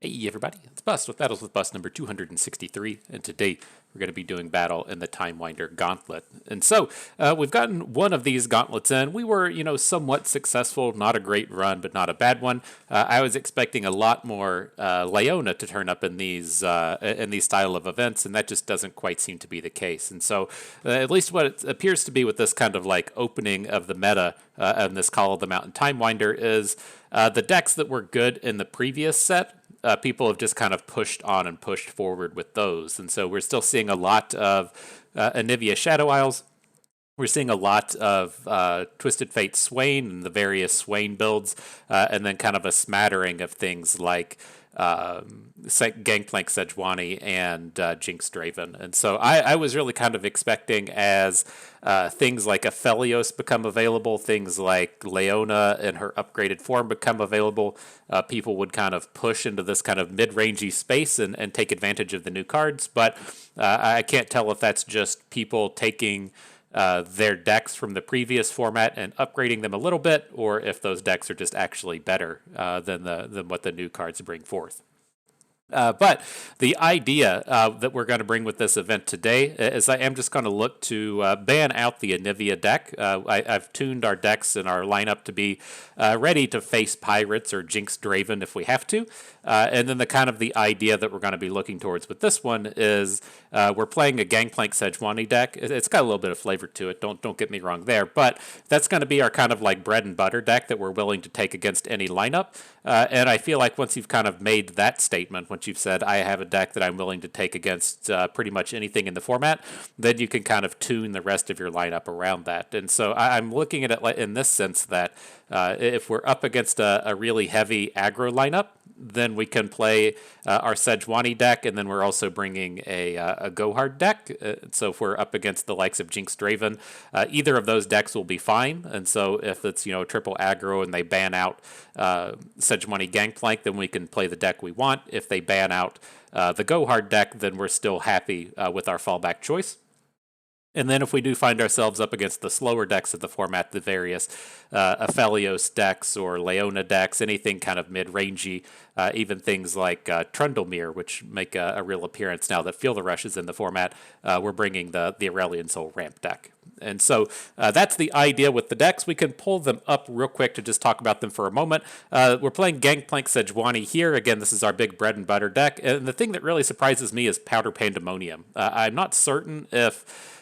Hey everybody, it's Bust with Battles with Bust number 263, and today we're going to be doing battle in the Timewinder Gauntlet. And so we've gotten one of these gauntlets in. We were, somewhat successful, not a great run, but not a bad one. I was expecting a lot more Leona to turn up in these style of events, and that just doesn't quite seem to be the case. And so, at least what it appears to be with this kind of like opening of the meta and this Call of the Mountain Timewinder is the decks that were good in the previous set, people have just kind of pushed on and pushed forward with those. And so we're still seeing a lot of Anivia Shadow Isles. We're seeing a lot of Twisted Fate Swain and the various Swain builds, and then kind of a smattering of things like Gangplank Sejuani and Jinx Draven. And so I was really kind of expecting as things like Aphelios become available, things like Leona in her upgraded form become available, people would kind of push into this kind of mid-rangey space and take advantage of the new cards. But I can't tell if that's just people taking their decks from the previous format and upgrading them a little bit, or if those decks are just actually better than what the new cards bring forth. But the idea that we're going to bring with this event today is I am just going to look to ban out the Anivia deck. I've tuned our decks and our lineup to be ready to face Pirates or Jinx Draven if we have to. And then the idea that we're going to be looking towards with this one is we're playing a Gangplank Sejuani deck. It's got a little bit of flavor to it. Don't get me wrong there, but that's going to be our kind of like bread and butter deck that we're willing to take against any lineup. And I feel like once you've kind of made that statement, once you've said I have a deck that I'm willing to take against pretty much anything in the format, then you can kind of tune the rest of your lineup around that. And so I'm looking at it in this sense that if we're up against a really heavy aggro lineup, then we can play our Sejuani deck, and then we're also bringing a Gohard deck. So if we're up against the likes of Jinx Draven, either of those decks will be fine. And so if it's triple aggro and they ban out Sejuani Gangplank, then we can play the deck we want. If they ban out the Gohard deck, then we're still happy with our fallback choice. And then if we do find ourselves up against the slower decks of the format, the various Aphelios decks or Leona decks, anything kind of mid-rangey, even things like Trundlemere, which make a real appearance now that Feel the Rush is in the format, we're bringing the Aurelion Soul ramp deck. And so that's the idea with the decks. We can pull them up real quick to just talk about them for a moment. We're playing Gangplank Sejuani here. Again, this is our big bread and butter deck. And the thing that really surprises me is Powder Pandemonium. I'm not certain if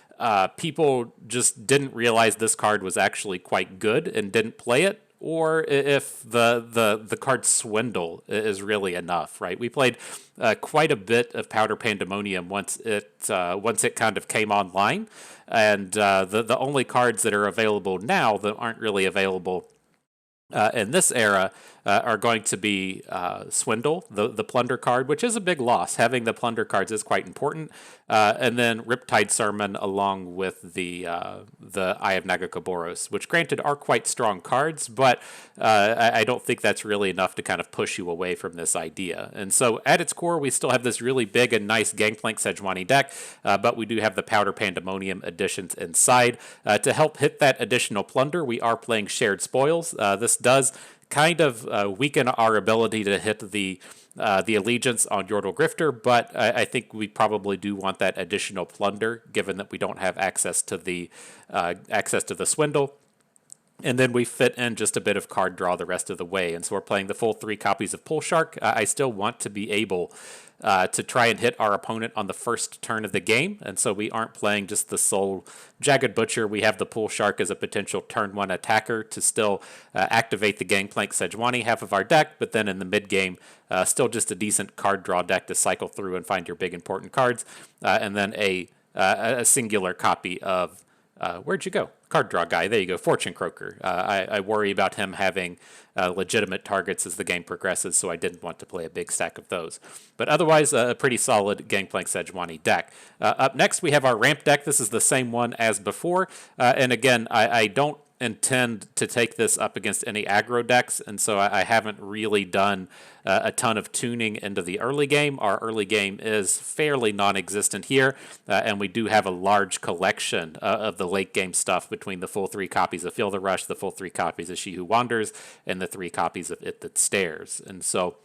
people just didn't realize this card was actually quite good and didn't play it, or if the card Swindle is really enough, right? We played quite a bit of Powder Pandemonium once it kind of came online, and the only cards that are available now that aren't really available in this era are going to be Swindle, the Plunder card, which is a big loss. Having the Plunder cards is quite important. And then Riptide Sermon along with the Eye of Nagakoboros, which granted are quite strong cards, but I don't think that's really enough to kind of push you away from this idea. And so at its core, we still have this really big and nice Gangplank Sejuani deck, but we do have the Powder Pandemonium additions inside. To help hit that additional Plunder, we are playing Shared Spoils. This does kind of weaken our ability to hit the allegiance on Yordle Grifter, but I think we probably do want that additional Plunder, given that we don't have access to the Swindle. And then we fit in just a bit of card draw the rest of the way. And so we're playing the full 3 copies of Pull Shark. I still want to be able to try and hit our opponent on the first turn of the game. And so we aren't playing just the sole Jagged Butcher. We have the Pull Shark as a potential turn 1 attacker to still activate the Gangplank Sejuani half of our deck. But then in the mid game, still just a decent card draw deck to cycle through and find your big important cards. And then a singular copy of where'd you go? Card draw guy. There you go. Fortune Croaker. I worry about him having legitimate targets as the game progresses, so I didn't want to play a big stack of those. But otherwise, a pretty solid Gangplank Sejuani deck. Up next, we have our ramp deck. This is the same one as before. And again, I don't intend to take this up against any aggro decks, and so I haven't really done a ton of tuning into the early game. Our early game is fairly non-existent here, and we do have a large collection of the late game stuff between the full 3 copies of Feel the Rush, the full 3 copies of She Who Wanders, and the 3 copies of It That Stares. And so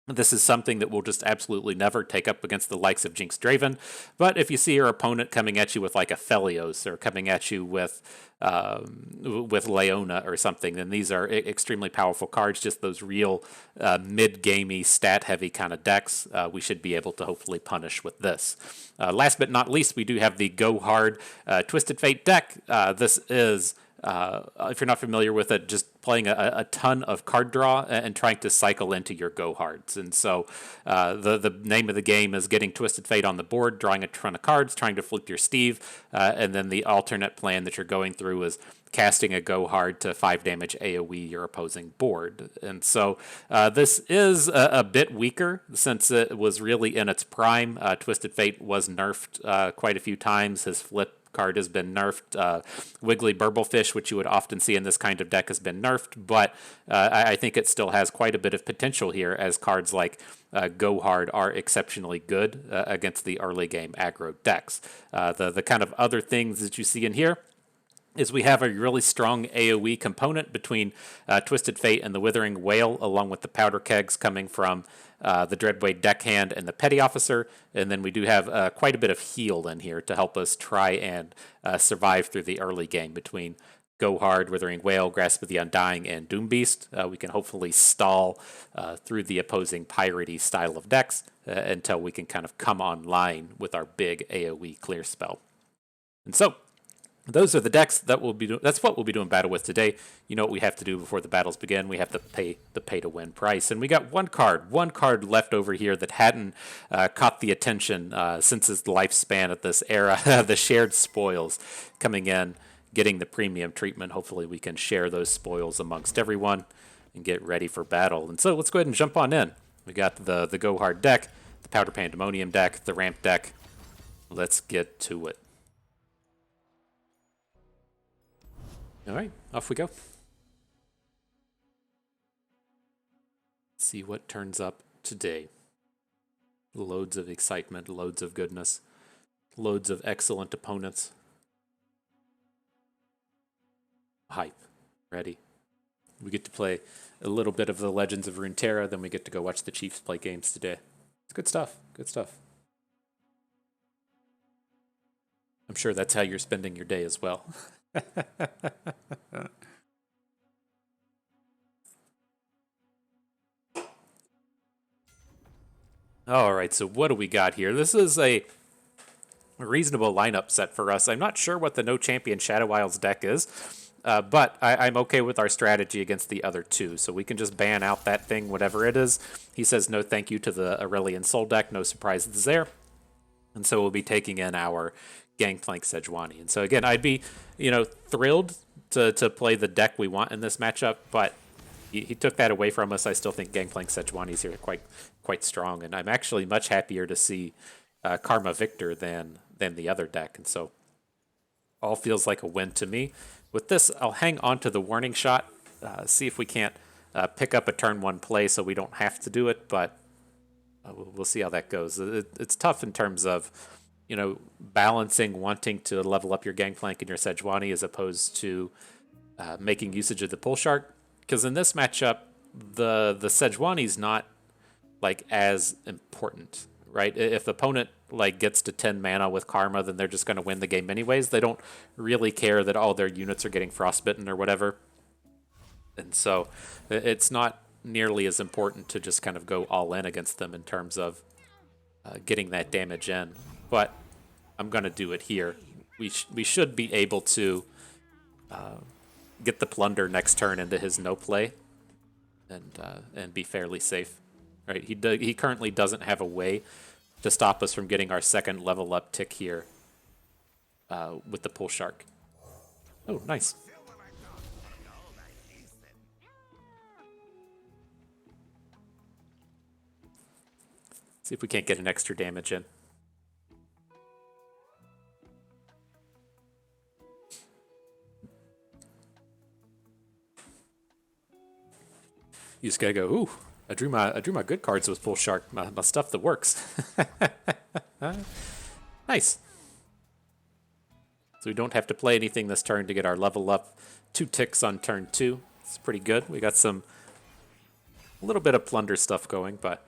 This is something that we'll just absolutely never take up against the likes of Jinx Draven. But if you see your opponent coming at you with like a Felios or coming at you with Leona or something, then these are extremely powerful cards. Just those real mid-gamey, stat-heavy kind of decks. We should be able to hopefully punish with this. Last but not least, we do have the Go Hard Twisted Fate deck. This is if you're not familiar with it, just playing a ton of card draw and trying to cycle into your go hards. And so the name of the game is getting Twisted Fate on the board, drawing a ton of cards, trying to flip your Steve, and then the alternate plan that you're going through is casting a go hard to 5 damage AoE your opposing board. And so this is a bit weaker since it was really in its prime. Twisted Fate was nerfed quite a few times. His flip card has been nerfed. Wiggly Burblefish, which you would often see in this kind of deck, has been nerfed, but I think it still has quite a bit of potential here, as cards like Go Hard are exceptionally good against the early game aggro decks. The kind of other things that you see in here is we have a really strong AoE component between Twisted Fate and the Withering Whale, along with the Powder Kegs coming from the Dreadway Deckhand and the Petty Officer, and then we do have quite a bit of heal in here to help us try and survive through the early game between Go Hard, Withering Whale, Grasp of the Undying, and Doom Beast. We can hopefully stall through the opposing piratey style of decks until we can kind of come online with our big AoE clear spell. And so, those are the decks that we'll be doing. That's what we'll be doing battle with today. You know what we have to do before the battles begin. We have to pay the pay-to-win price. And we got one card left over here that hadn't caught the attention since its lifespan at this era. The Shared Spoils coming in, getting the premium treatment. Hopefully we can share those spoils amongst everyone and get ready for battle. And so let's go ahead and jump on in. We got the Go Hard deck, the Powder Pandemonium deck, the Ramp deck. Let's get to it. All right, off we go. Let's see what turns up today. Loads of excitement, loads of goodness, loads of excellent opponents. Hype, ready. We get to play a little bit of the Legends of Runeterra, then we get to go watch the Chiefs play games today. It's good stuff, good stuff. I'm sure that's how you're spending your day as well. All right, so what do we got here? This is a reasonable lineup set for us. I'm not sure what the No Champion Shadow Isles deck is, but I'm okay with our strategy against the other two. So we can just ban out that thing, whatever it is. He says no thank you to the Aurelian Soul deck. No surprises there. And so we'll be taking in our Gangplank Sejuani. And so again, I'd be, thrilled to play the deck we want in this matchup, but he took that away from us. I still think Gangplank Sejuani is here quite strong, and I'm actually much happier to see Karma Victor than the other deck, and so all feels like a win to me. With this, I'll hang on to the Warning Shot, see if we can't pick up a turn 1 play so we don't have to do it, but we'll see how that goes. It's tough in terms of balancing wanting to level up your Gangplank and your Sejuani as opposed to making usage of the Pull Shark. Because in this matchup, the Sejuani's not as important, right? If the opponent gets to 10 mana with Karma, then they're just going to win the game anyways. They don't really care that all their units are getting frostbitten or whatever. And so it's not nearly as important to just kind of go all in against them in terms of getting that damage in. But I'm going to do it here. We should be able to get the Plunder next turn into his no play and be fairly safe. Right? He currently doesn't have a way to stop us from getting our second level up tick here with the Pull Shark. Oh, nice. See if we can't get an extra damage in. You just gotta go, ooh, I drew my good cards with Pull Shark, my stuff that works. Nice. So we don't have to play anything this turn to get our level up. 2 ticks on turn 2. It's pretty good. We got a little bit of plunder stuff going, but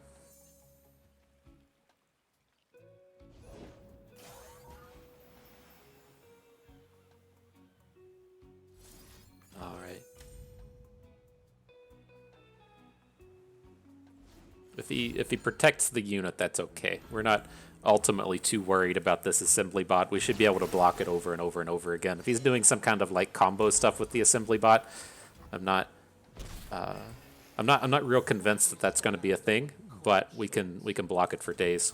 If he protects the unit, that's okay. We're not ultimately too worried about this assembly bot. We should be able to block it over and over and over again. If he's doing some kind of like combo stuff with the assembly bot, I'm not real convinced that that's going to be a thing. But we can block it for days.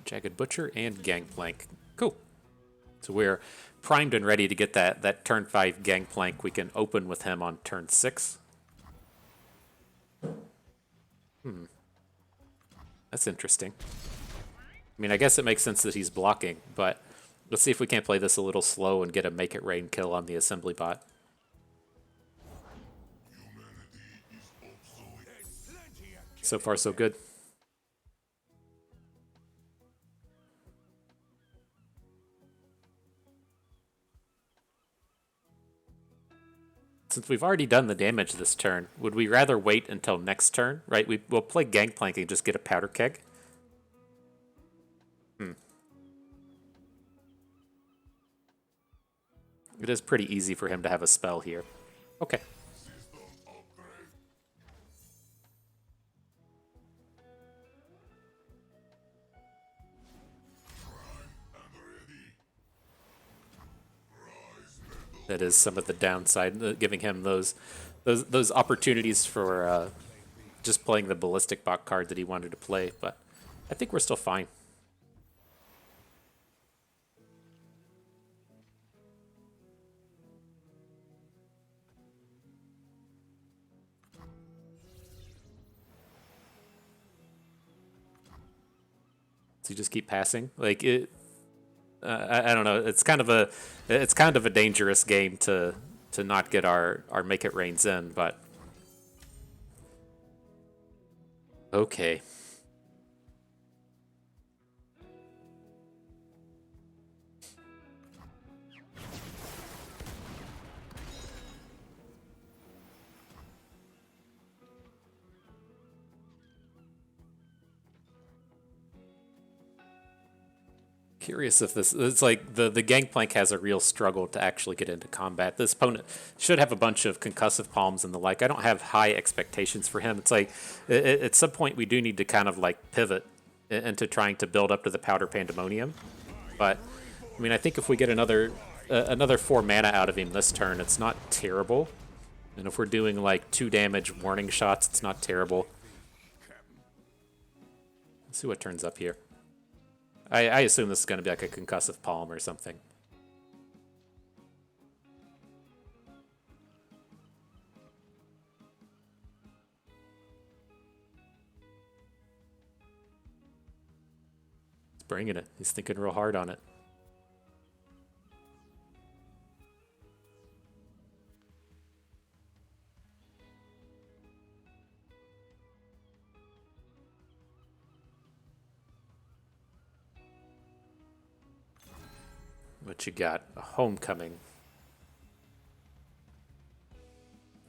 Jagged Butcher and Gangplank. Cool. So we're primed and ready to get that turn 5 Gangplank. We can open with him on turn 6. That's interesting. I mean, I guess it makes sense that he's blocking, but let's see if we can't play this a little slow and get a Make It Rain kill on the assembly bot. So far, so good. Since we've already done the damage this turn, would we rather wait until next turn? Right, we'll play Gangplank and just get a Powder Keg. It is pretty easy for him to have a spell here. Okay. That is some of the downside, giving him those opportunities for just playing the Ballistic Bot card that he wanted to play, but I think we're still fine. So you just keep passing? Like, it... I don't know. It's kind of a dangerous game to not get our Make It Rains in, but okay. Curious if this... It's like the Gangplank has a real struggle to actually get into combat. This opponent should have a bunch of concussive palms and the like. I don't have high expectations for him. It's like, at some point we do need to kind of like pivot into trying to build up to the Powder Pandemonium. But, I mean, I think if we get another 4 mana out of him this turn, it's not terrible. And if we're doing like 2 damage warning shots, it's not terrible. Let's see what turns up here. I assume this is going to be like a concussive palm or something. He's bringing it. He's thinking real hard on it. What you got? A Homecoming.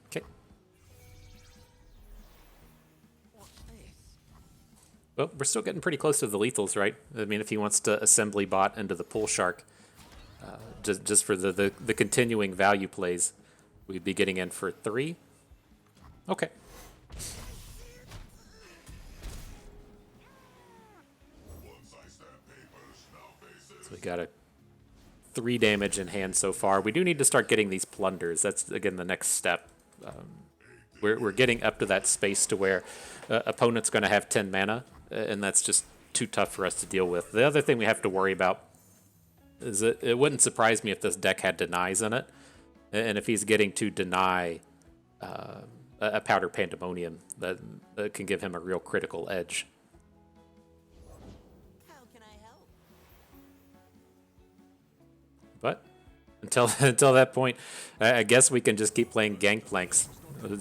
Okay. Well, we're still getting pretty close to the lethals, right? I mean, if he wants to assembly bot into the Pool Shark, just for the continuing value plays, we'd be getting in for 3. Okay. So we got a 3 damage in hand so far. We do need to start getting these plunders. That's, again, the next step. We're getting up to that space to where opponent's going to have 10 mana, and that's just too tough for us to deal with. The other thing we have to worry about is it wouldn't surprise me if this deck had denies in it, and if he's getting to deny a Powder Pandemonium, that can give him a real critical edge. But until that point, I guess we can just keep playing Gangplanks.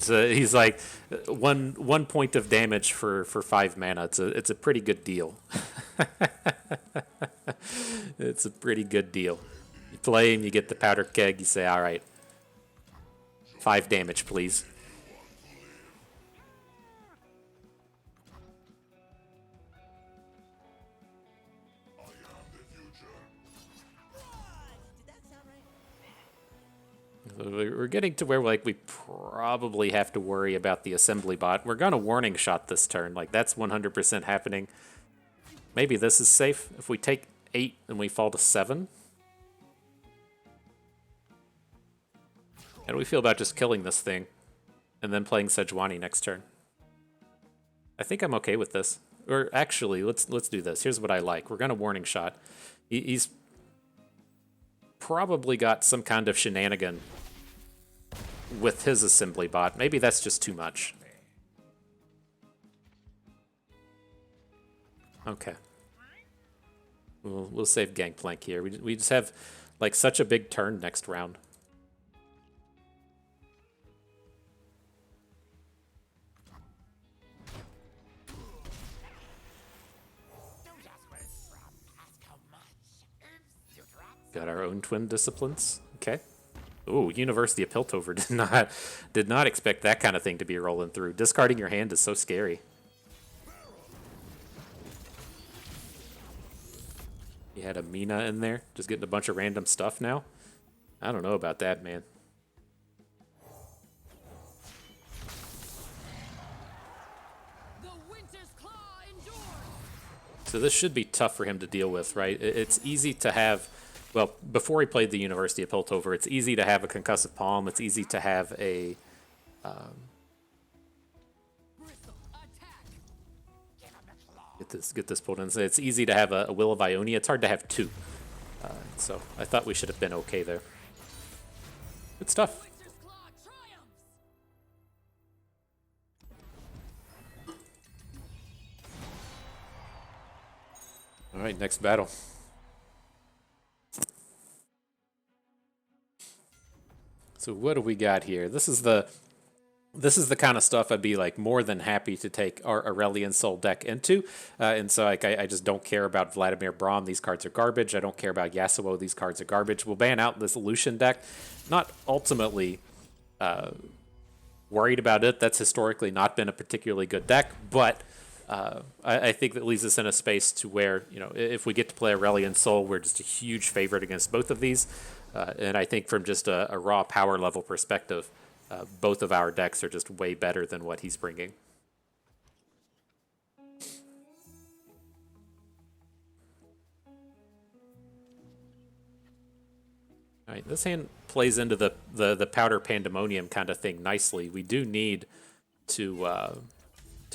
He's like 1 point of damage for 5 mana. It's a pretty good deal. It's a pretty good deal. You play him, you get the Powder Keg. You say, all right, 5 damage, please. we're getting to where like we probably have to worry about the assembly bot. We're gonna warning shot this turn. Like that's 100% happening. Maybe this is safe if we take 8 and we fall to 7. How do we feel about just killing this thing and then playing Sejuani next turn? I think I'm okay with this. Or actually, let's do this. Here's what I like. We're gonna warning shot. He's probably got some kind of shenanigan with his assembly bot. Maybe that's just too much. Okay. We'll save Gangplank here. We just have like such a big turn next round. Got our own twin disciplines. Okay. Ooh, University of Piltover did not expect that kind of thing to be rolling through. Discarding your hand is so scary. You had a Mina in there, just getting a bunch of random stuff now. I don't know about that, man. So this should be tough for him to deal with, right? It's easy to have, well, before he played the University of Piltover, it's easy to have a concussive palm. It's easy to have a get this pulled in. It's easy to have a Will of Ionia. It's hard to have 2. So I thought we should have been okay there. Good stuff. All right, next battle. So what do we got here? This is the kind of stuff I'd be like more than happy to take our Aurelian Soul deck into. And so like I just don't care about Vladimir Braum. These cards are garbage. I don't care about Yasuo. These cards are garbage. We'll ban out this Lucian deck. Not ultimately worried about it. That's historically not been a particularly good deck, but I think that leaves us in a space to where, you know, if we get to play Aurelian Soul, we're just a huge favorite against both of these. And I think from just a raw power level perspective, both of our decks are just way better than what he's bringing. All right, this hand plays into the Powder Pandemonium kind of thing nicely. We do need to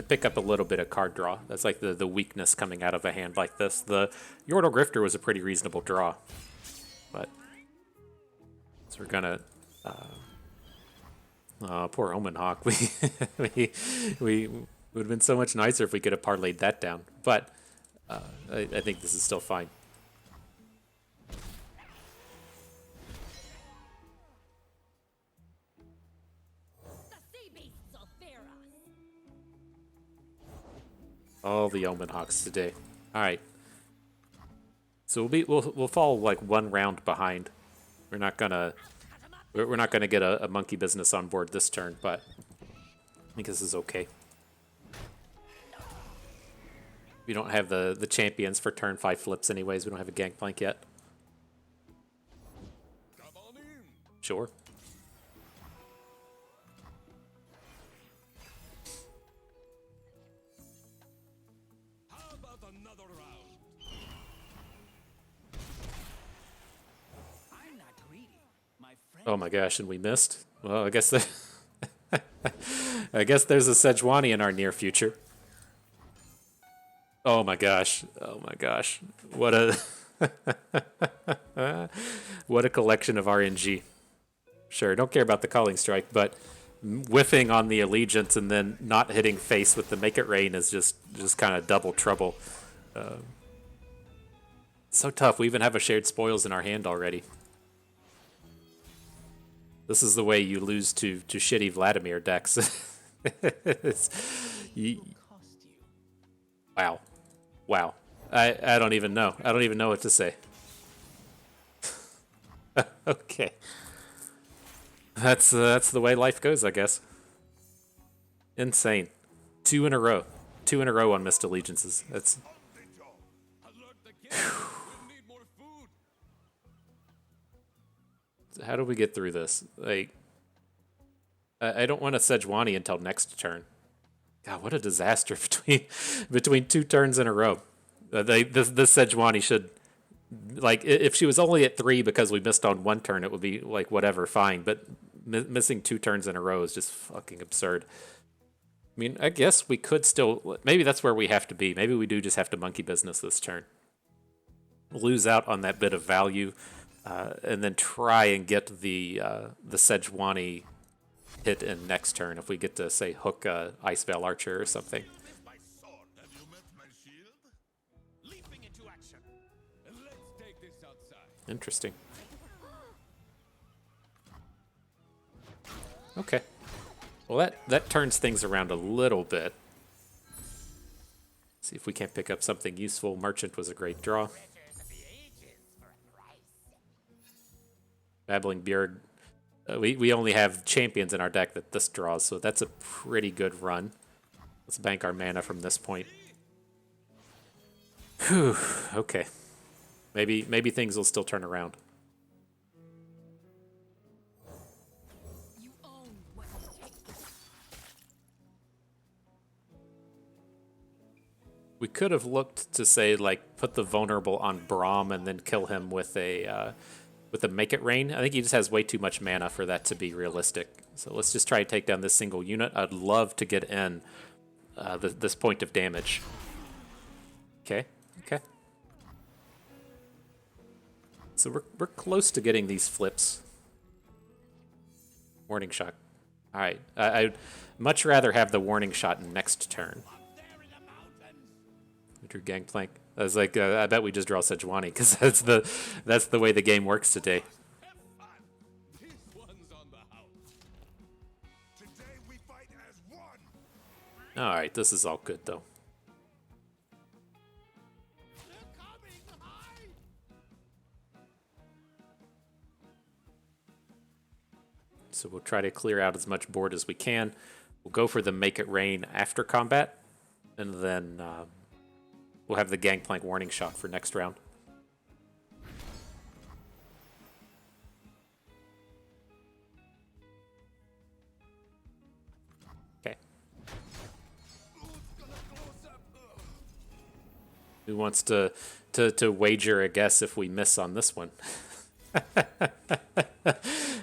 pick up a little bit of card draw. That's like the weakness coming out of a hand like this. The Yordle Grifter was a pretty reasonable draw, but so we're gonna. Poor Omen Hawk. We would have been so much nicer if we could have parlayed that down. But I think this is still fine. All the Omen Hawks today. All right. So we'll fall like 1 round behind. We're not gonna get a monkey business on board this turn, but I think this is okay. We don't have the champions for turn 5 flips anyways. We don't have a Gangplank yet. Sure. Oh my gosh, and we missed? Well, I guess I guess there's a Sejuani in our near future. Oh my gosh. Oh my gosh. What a what a collection of RNG. Sure, don't care about the Calling Strike, but whiffing on the Allegiance and then not hitting face with the Make It Rain is just kind of double trouble. So tough. We even have a Shared Spoils in our hand already. This is the way you lose to shitty Vladimir decks. Wow. Wow. I don't even know. I don't even know what to say. Okay. That's the way life goes, I guess. Insane. 2 in a row. 2 in a row on missed allegiances. That's... How do we get through this? Like, I don't want a Sejuani until next turn. God, what a disaster between 2 turns in a row. This Sejuani should, like, if she was only at 3 because we missed on 1 turn, it would be like whatever, fine. But missing 2 turns in a row is just fucking absurd. I mean, I guess we could still, maybe that's where we have to be. Maybe we do just have to monkey business this turn. Lose out on that bit of value, and then try and get the Sejuani hit in next turn if we get to, say, hook Ice Veil Archer or something. Interesting. Okay. Well, that turns things around a little bit. See if we can't pick up something useful. Merchant was a great draw. Babbling Beard. We only have champions in our deck that this draws, so that's a pretty good run. Let's bank our mana from this point. Whew, okay. Maybe things will still turn around. We could have looked to say, like, put the vulnerable on Braum and then kill him with a Make It Rain. I think he just has way too much mana for that to be realistic. So let's just try to take down this single unit. I'd love to get in this point of damage. Okay. So we're close to getting these flips. Warning Shot. All right. I'd much rather have the Warning Shot next turn. We drew Gangplank. I was like, I bet we just draw Sejuani because that's the way the game works today. All right, this is all good though. So we'll try to clear out as much board as we can. We'll go for the Make It Rain after combat, and then we'll have the Gangplank Warning Shot for next round. Okay. Who wants to wager a guess if we miss on this one?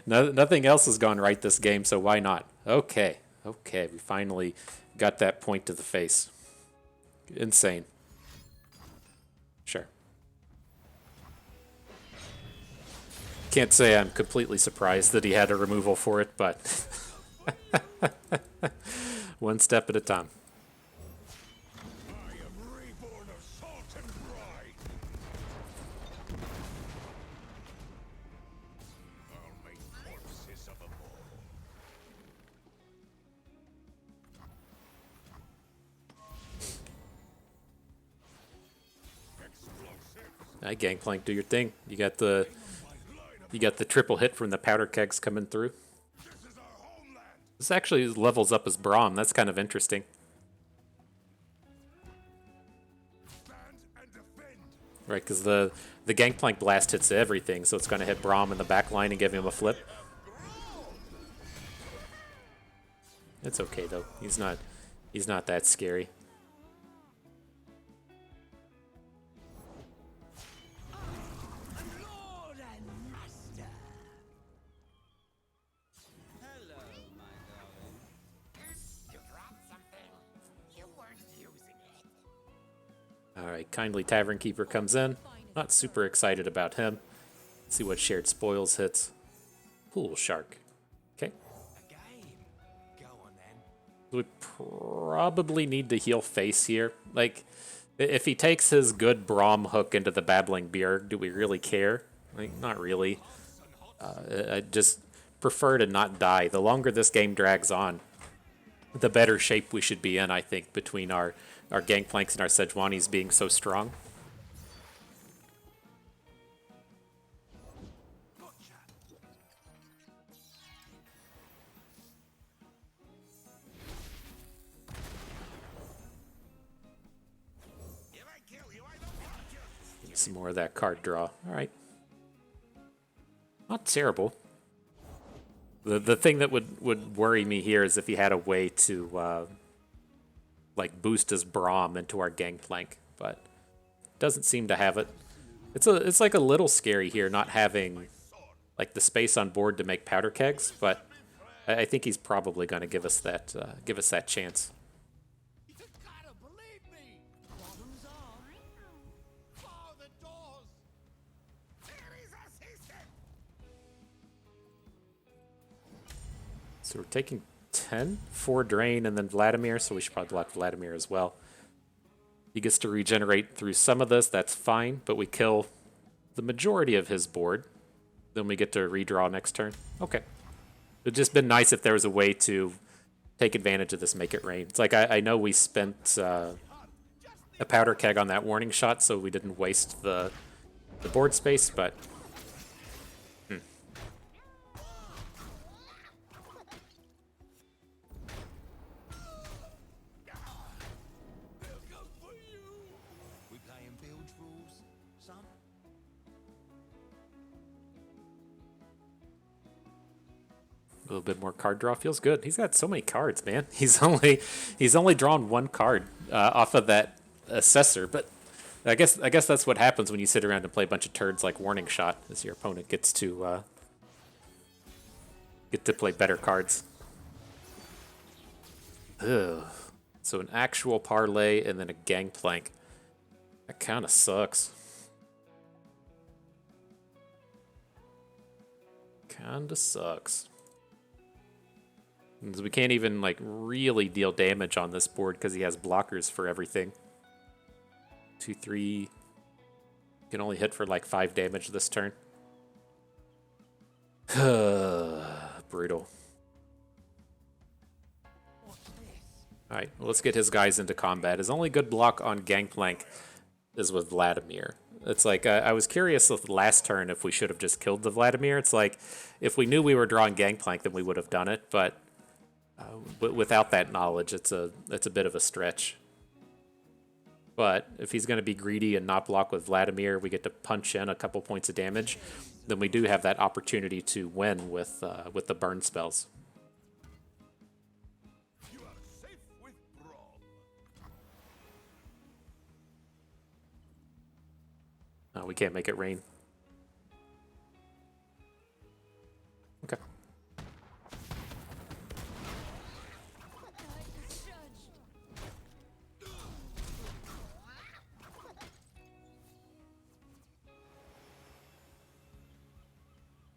Nothing else has gone right this game, so why not? Okay, we finally got that point to the face. Insane. Sure. Can't say I'm completely surprised that he had a removal for it, but one step at a time. Alright, Gangplank, do your thing. You got the triple hit from the powder kegs coming through. This actually levels up as Braum. That's kind of interesting. Right, because the Gangplank blast hits everything, so it's going to hit Braum in the back line and give him a flip. It's okay though. He's not that scary. Alright, Kindly Tavern Keeper comes in. Not super excited about him. Let's see what Shared Spoils hits. Pool Shark. Okay. We probably need to heal face here. Like, if he takes his good Braum hook into the Babbling Beard, do we really care? Like, not really. I just prefer to not die. The longer this game drags on, the better shape we should be in, I think, between our Gangplanks and our Sejuanis being so strong. Some more of that card draw. All right. Not terrible. The thing that would worry me here is if he had a way to like boost his Braum into our Gangplank, but doesn't seem to have it. It's like a little scary here not having like the space on board to make powder kegs, but I think he's probably going to give us that chance. So we're taking 10 for Drain and then Vladimir, so we should probably block Vladimir as well. He gets to regenerate through some of this, that's fine, but we kill the majority of his board. Then we get to redraw next turn. Okay. It'd just been nice if there was a way to take advantage of this Make It Rain. It's like I know we spent a powder keg on that warning shot, so we didn't waste the board space, but... A little bit more card draw feels good. He's got so many cards, man. He's only drawn one card off of that assessor, but I guess that's what happens when you sit around and play a bunch of turds like Warning Shot, as your opponent gets to play better cards. Ugh. So an actual parlay and then a Gangplank. That kind of sucks. Kinda sucks. We can't even like really deal damage on this board because he has blockers for everything. 2, 3. Can only hit for like 5 damage this turn. Brutal. Alright, well, let's get his guys into combat. His only good block on Gangplank is with Vladimir. It's like, I was curious with the last turn if we should have just killed the Vladimir. It's like, if we knew we were drawing Gangplank, then we would have done it, but without that knowledge, it's a bit of a stretch. But if he's going to be greedy and not block with Vladimir, we get to punch in a couple points of damage, then we do have that opportunity to win with the burn spells. Oh, we can't make it rain. Okay.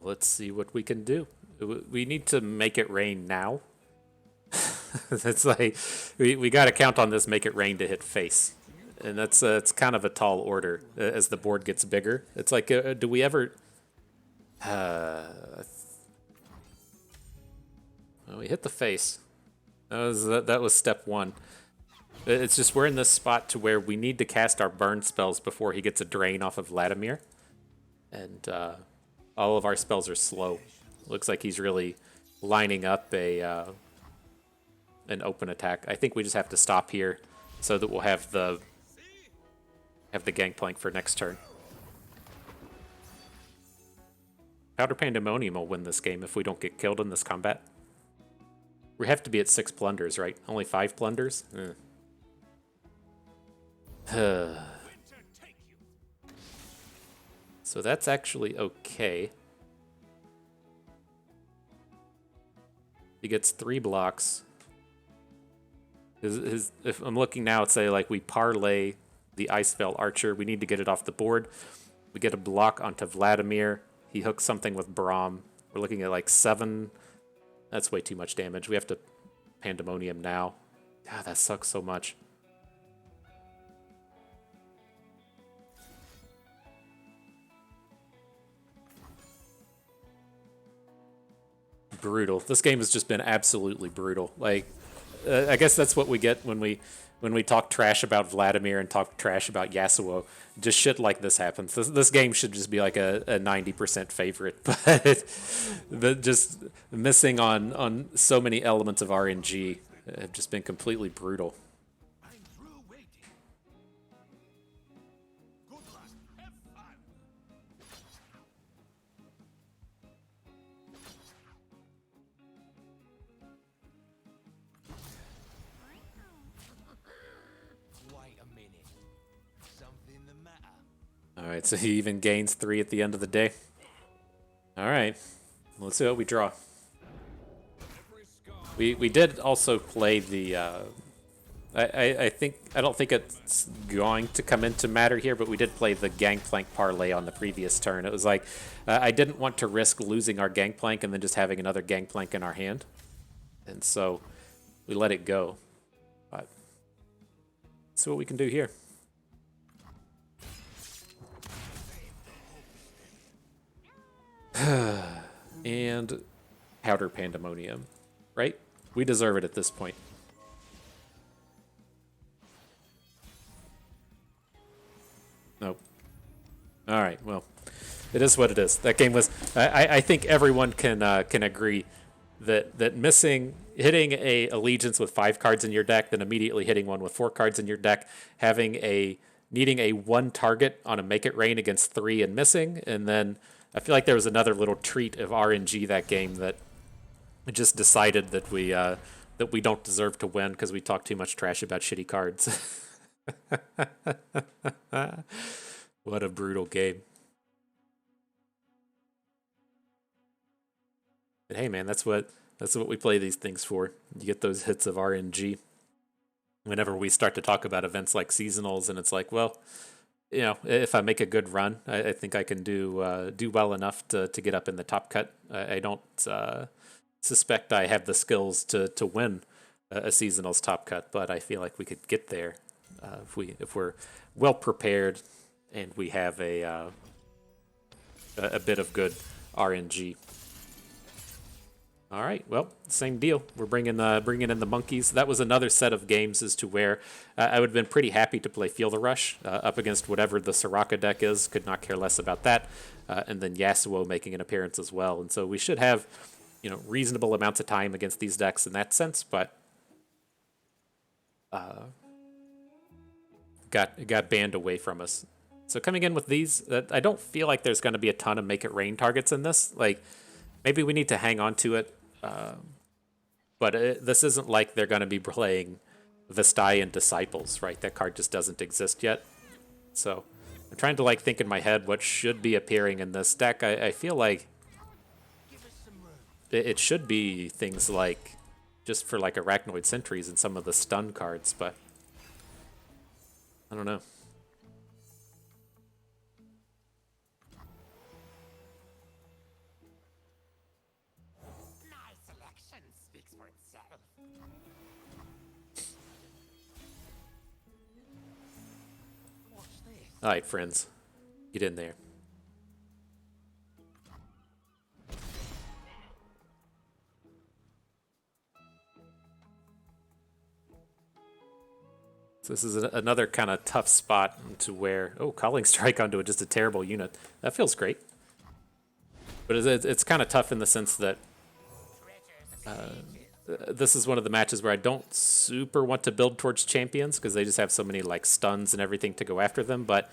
Let's see what we can do. We need to make it rain now. It's like we got to count on this Make It Rain to hit face. And that's it's kind of a tall order as the board gets bigger. It's like, do we ever... well, we hit the face. That was step one. It's just we're in this spot to where we need to cast our burn spells before he gets a drain off of Vladimir. And all of our spells are slow. Looks like he's really lining up an open attack. I think we just have to stop here so that we'll have the Gangplank for next turn. Powder Pandemonium will win this game if we don't get killed in this combat. We have to be at 6 plunders, right? Only 5 plunders? So that's actually okay. He gets 3 blocks. If I'm looking now, it's say like we parlay the Icefell Archer. We need to get it off the board. We get a block onto Vladimir. He hooks something with Braum. We're looking at like 7. That's way too much damage. We have to Pandemonium now. God, that sucks so much. Brutal. This game has just been absolutely brutal. Like, I guess that's what we get when we talk trash about Vladimir and talk trash about Yasuo. Just shit like this happens. This game should just be like a 90% favorite, but just missing on so many elements of RNG have just been completely brutal. All right, so he even gains 3 at the end of the day. All right, let's see what we draw. We did also play the. I don't think it's going to come into matter here, but we did play the Gangplank parlay on the previous turn. It was like I didn't want to risk losing our Gangplank and then just having another Gangplank in our hand, and so we let it go. But let's see what we can do here. And Powder Pandemonium, right? We deserve it at this point. Nope. All right. Well, it is what it is. That game was. I think everyone can agree that hitting a allegiance with 5 cards in your deck, then immediately hitting one with 4 cards in your deck, needing a 1 target on a make it rain against 3 and missing, and then I feel like there was another little treat of RNG that game that just decided that we don't deserve to win because we talk too much trash about shitty cards. What a brutal game. But hey, man, that's what we play these things for. You get those hits of RNG. Whenever we start to talk about events like seasonals, and it's like, well, you know, if I make a good run, I think I can do well enough to get up in the top cut. I don't suspect I have the skills to win a seasonal's top cut, but I feel like we could get there if we're well prepared and we have a bit of good RNG. All right, well, same deal. We're bringing in the monkeys. That was another set of games as to where I would have been pretty happy to play Feel the Rush up against whatever the Soraka deck is. Could not care less about that. And then Yasuo making an appearance as well. And so we should have, you know, reasonable amounts of time against these decks in that sense. But got banned away from us. So coming in with these, I don't feel like there's going to be a ton of make it rain targets in this. Like, maybe we need to hang on to it. But this isn't like they're going to be playing Vestai and Disciples, right? That card just doesn't exist yet. So I'm trying to like think in my head what should be appearing in this deck. I feel like it should be things like just for like Arachnoid Sentries and some of the stun cards, but I don't know. All right, friends, get in there. So this is another kind of tough spot to where, oh, Calling Strike onto just a terrible unit. That feels great. But it's kind of tough in the sense that this is one of the matches where I don't super want to build towards champions because they just have so many like stuns and everything to go after them, but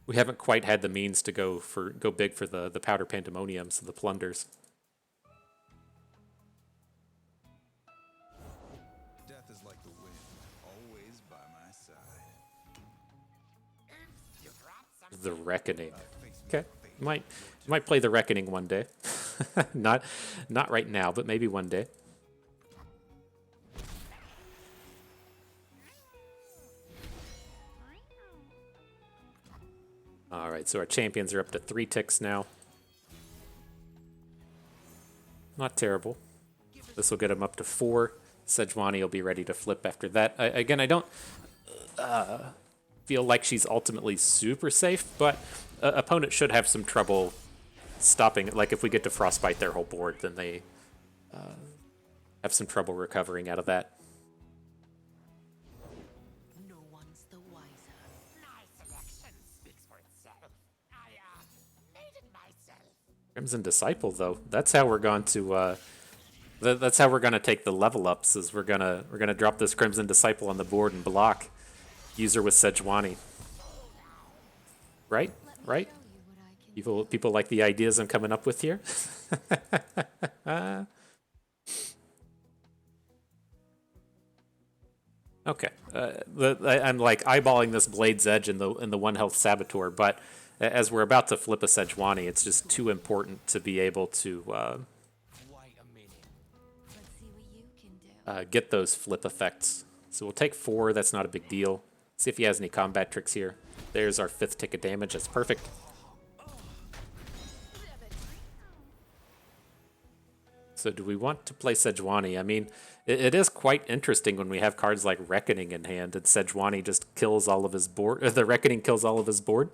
we haven't quite had the means to go big for the Powder Pandemoniums, the plunders. Death is like the wind, always by my side. The Reckoning. Okay, might play the Reckoning one day. not right now, but maybe one day. All right, so our champions are up to 3 ticks now. Not terrible. This will get them up to 4. Sejuani will be ready to flip after that. Again, I don't feel like she's ultimately super safe, but opponent should have some trouble stopping it. Like if we get to frostbite their whole board, then they have some trouble recovering out of that. Crimson Disciple, though, that's how we're going to that's how we're going to take the level ups. Is we're gonna drop this Crimson Disciple on the board and block user with Sejuani. Right? People like the ideas I'm coming up with here. Okay. I'm like eyeballing this Blade's Edge in the 1 health Saboteur, but as we're about to flip a Sejuani, it's just too important to be able to get those flip effects. So we'll take 4. That's not a big deal. See if he has any combat tricks here. There's our 5th tick of damage. That's perfect. So do we want to play Sejuani? I mean, it is quite interesting when we have cards like Reckoning in hand and Sejuani just kills all of his board. The Reckoning kills all of his board.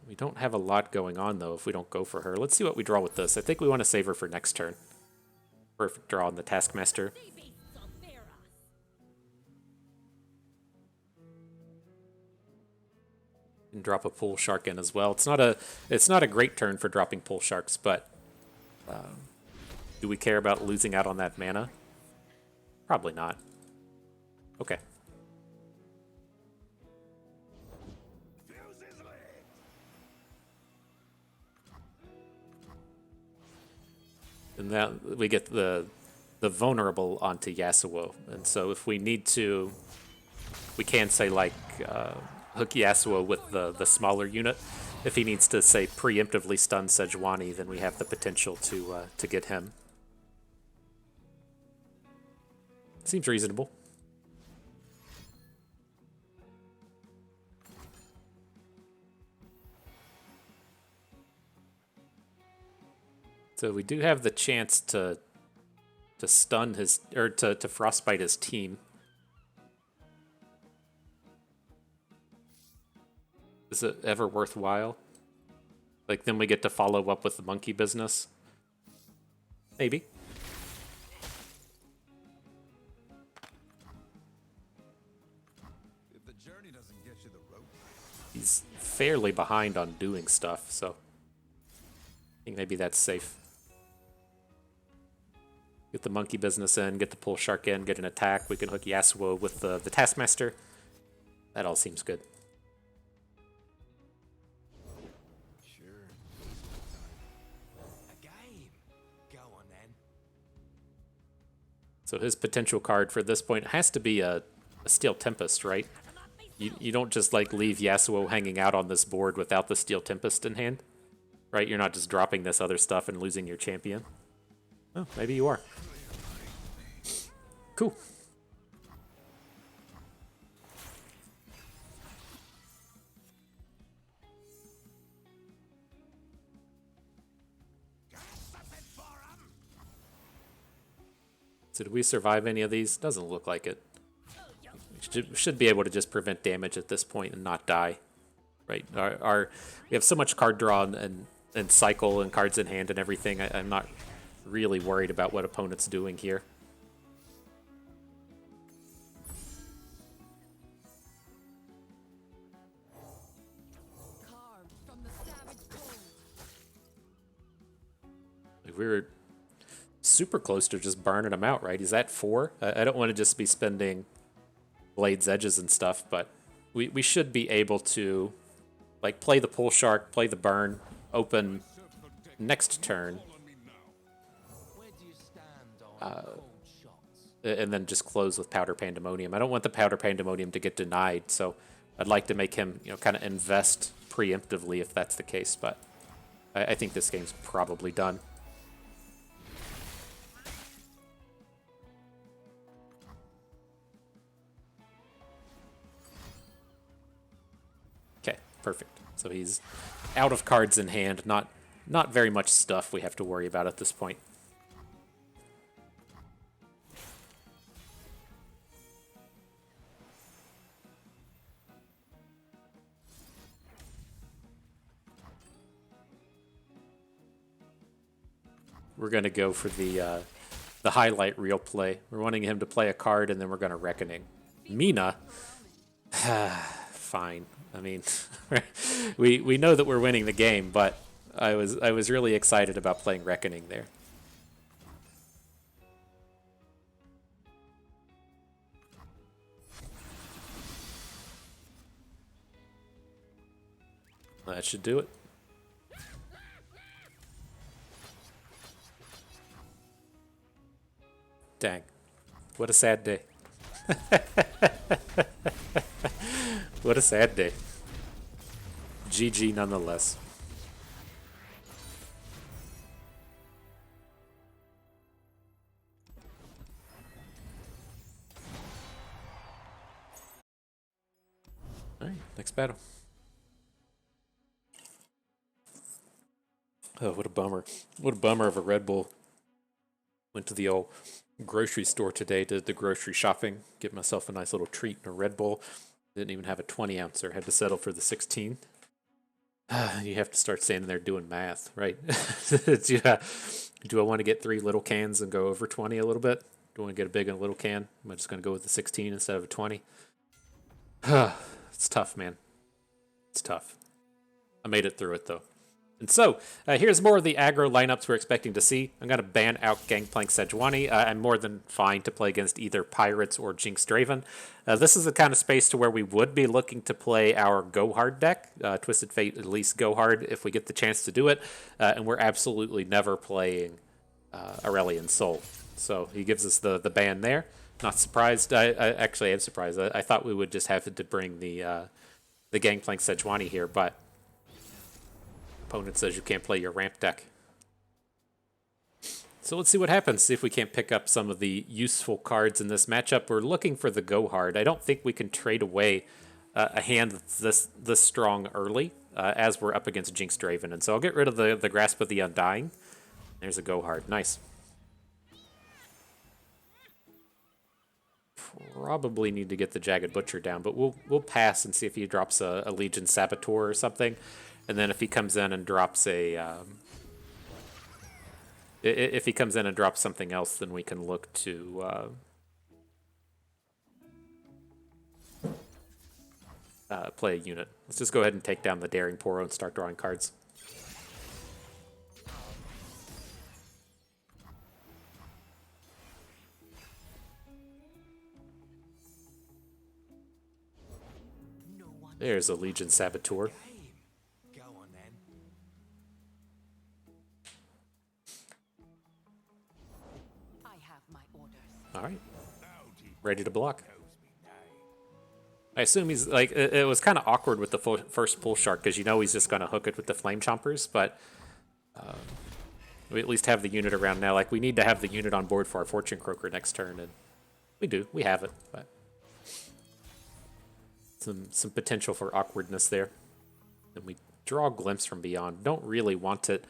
We don't have a lot going on, though, if we don't go for her. Let's see what we draw with this. I think we want to save her for next turn. Perfect draw on the Taskmaster. And drop a Pool Shark in as well. It's not a great turn for dropping Pool Sharks, but do we care about losing out on that mana? Probably not. Okay. And now we get the vulnerable onto Yasuo. And so if we need to, we can say like hook Yasuo with the smaller unit. If he needs to say preemptively stun Sejuani, then we have the potential to get him. Seems reasonable. So we do have the chance to stun his, or to frostbite his team. Is it ever worthwhile? Like, then we get to follow up with the monkey business? Maybe. If the journey doesn't get you the rope. He's fairly behind on doing stuff, so I think maybe that's safe. Get the monkey business in, get the Pool Shark in, get an attack. We can hook Yasuo with the Taskmaster. That all seems good. Sure. A game. Go on then. So his potential card for this point has to be a Steel Tempest, right? You don't just like leave Yasuo hanging out on this board without the Steel Tempest in hand, right? You're not just dropping this other stuff and losing your champion. Oh, maybe you are. Cool. So did we survive any of these? Doesn't look like it. We should be able to just prevent damage at this point and not die. Right? We have so much card draw and cycle and cards in hand and everything. I'm not really worried about what opponent's doing here. We were super close to just burning him out, right? He's at 4. I don't want to just be spending Blade's Edges and stuff, but we should be able to like play the Pool Shark, play the burn, open next turn, and then just close with Powder Pandemonium. I don't want the Powder Pandemonium to get denied, so I'd like to make him, kind of invest preemptively if that's the case, but I think this game's probably done. Okay, perfect. So he's out of cards in hand, not very much stuff we have to worry about at this point. We're going to go for the highlight reel play. We're wanting him to play a card, and then we're going to Reckoning. Mina? Fine. I mean, we know that we're winning the game, but I was really excited about playing Reckoning there. That should do it. Dang. What a sad day. What a sad day. GG nonetheless. Alright, next battle. Oh, what a bummer. What a bummer of a Red Bull. Went to the old grocery store today, did the grocery shopping, get myself a nice little treat and a Red Bull. Didn't even have a 20 ouncer, had to settle for the 16. You have to start standing there doing math, right? Do I want to get 3 little cans and go over 20 a little bit? Do I want to get a big and a little can? Am I just going to go with the 16 instead of a 20? It's tough, man. It's tough. I made it through it, though. And so, here's more of the aggro lineups we're expecting to see. I'm going to ban out Gangplank Sejuani. I'm more than fine to play against either Pirates or Jinx Draven. This is the kind of space to where we would be looking to play our Go Hard deck. Twisted Fate, at least Go Hard, if we get the chance to do it. And we're absolutely never playing Aurelion Sol. So he gives us the ban there. Not surprised. I actually am surprised. I thought we would just have to bring the Gangplank Sejuani here, but opponent says you can't play your ramp deck. So let's see what happens. See if we can't pick up some of the useful cards in this matchup. We're looking for the Go Hard. I don't think we can trade away a hand that's this strong early as we're up against Jinx Draven. And so I'll get rid of the Grasp of the Undying. There's a Go Hard. Nice. Probably need to get the Jagged Butcher down, but we'll pass and see if he drops a Legion Saboteur or something. And then if he comes in and drops if he comes in and drops something else, then we can look to play a unit. Let's just go ahead and take down the Daring Poro and start drawing cards. There's a Legion Saboteur. All right, ready to block. I assume he's like, it was kind of awkward with the first Pull Shark because you know he's just going to hook it with the Flame Chompers, but we at least have the unit around now. Like, we need to have the unit on board for our Fortune Croaker next turn, and we do. We have it, but some potential for awkwardness there. And we draw Glimpse from Beyond. Don't really want it.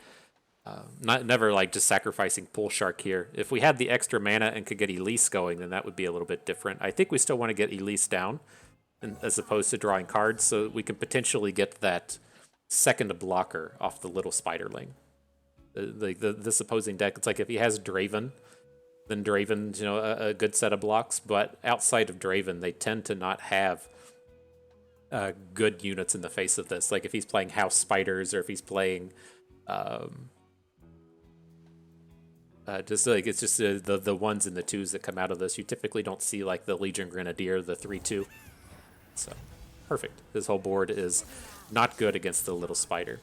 Never like just sacrificing Pull Shark here. If we had the extra mana and could get Elise going, then that would be a little bit different. I think we still want to get Elise down, as opposed to drawing cards, so we can potentially get that second blocker off the little Spiderling. This opposing deck, it's like if he has Draven, then Draven's, you know, a good set of blocks, but outside of Draven, they tend to not have good units in the face of this. Like if he's playing House Spiders, or if he's playing just like it's just the ones and the twos that come out of this. You typically don't see like the Legion Grenadier, the 3/2. So perfect. This whole board is not good against the little spider.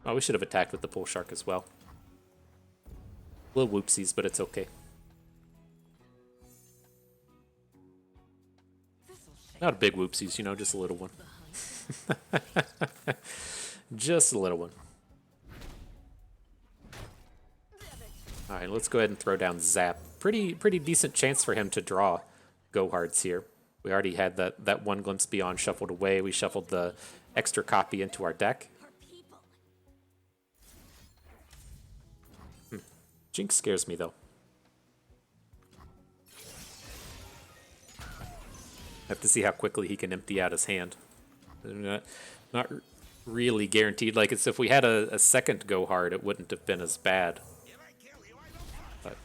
Oh, we should have attacked with the Pull Shark as well. Little whoopsies, but it's okay. Not a big whoopsies, you know, just a little one. Just a little one. Alright, let's go ahead and throw down Zap. Pretty decent chance for him to draw Go Hards here. We already had that one Glimpse Beyond shuffled away. We shuffled the extra copy into our deck. Jinx scares me, though. Have to see how quickly he can empty out his hand. Not really guaranteed. Like, it's if we had a second Go Hard, it wouldn't have been as bad. But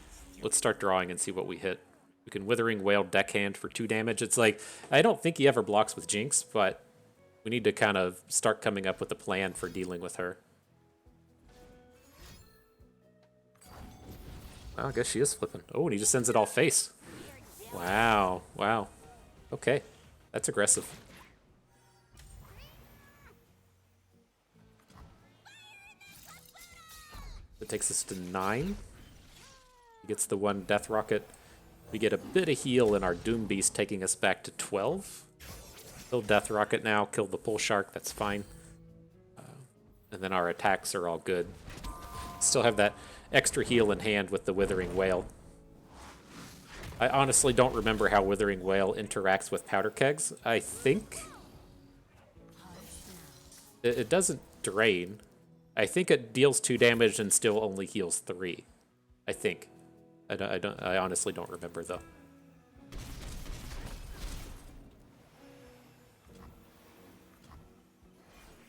let's start drawing and see what we hit. We can Withering Wail Deckhand for 2 damage. It's like, I don't think he ever blocks with Jinx, but we need to kind of start coming up with a plan for dealing with her. Oh, I guess she is flipping. Oh, and he just sends it all face. Wow. Wow. Okay. That's aggressive. takes us to 9. He gets the 1 Death Rocket. We get a bit of heal in our Doom Beast, taking us back to 12. Kill Death Rocket now, kill the Pull Shark, that's fine. And then our attacks are all good. Still have that extra heal in hand with the Withering Whale. I honestly don't remember how Withering Whale interacts with Powder Kegs. I think it doesn't drain. I think it deals 2 damage and still only heals 3. I think. I honestly don't remember though.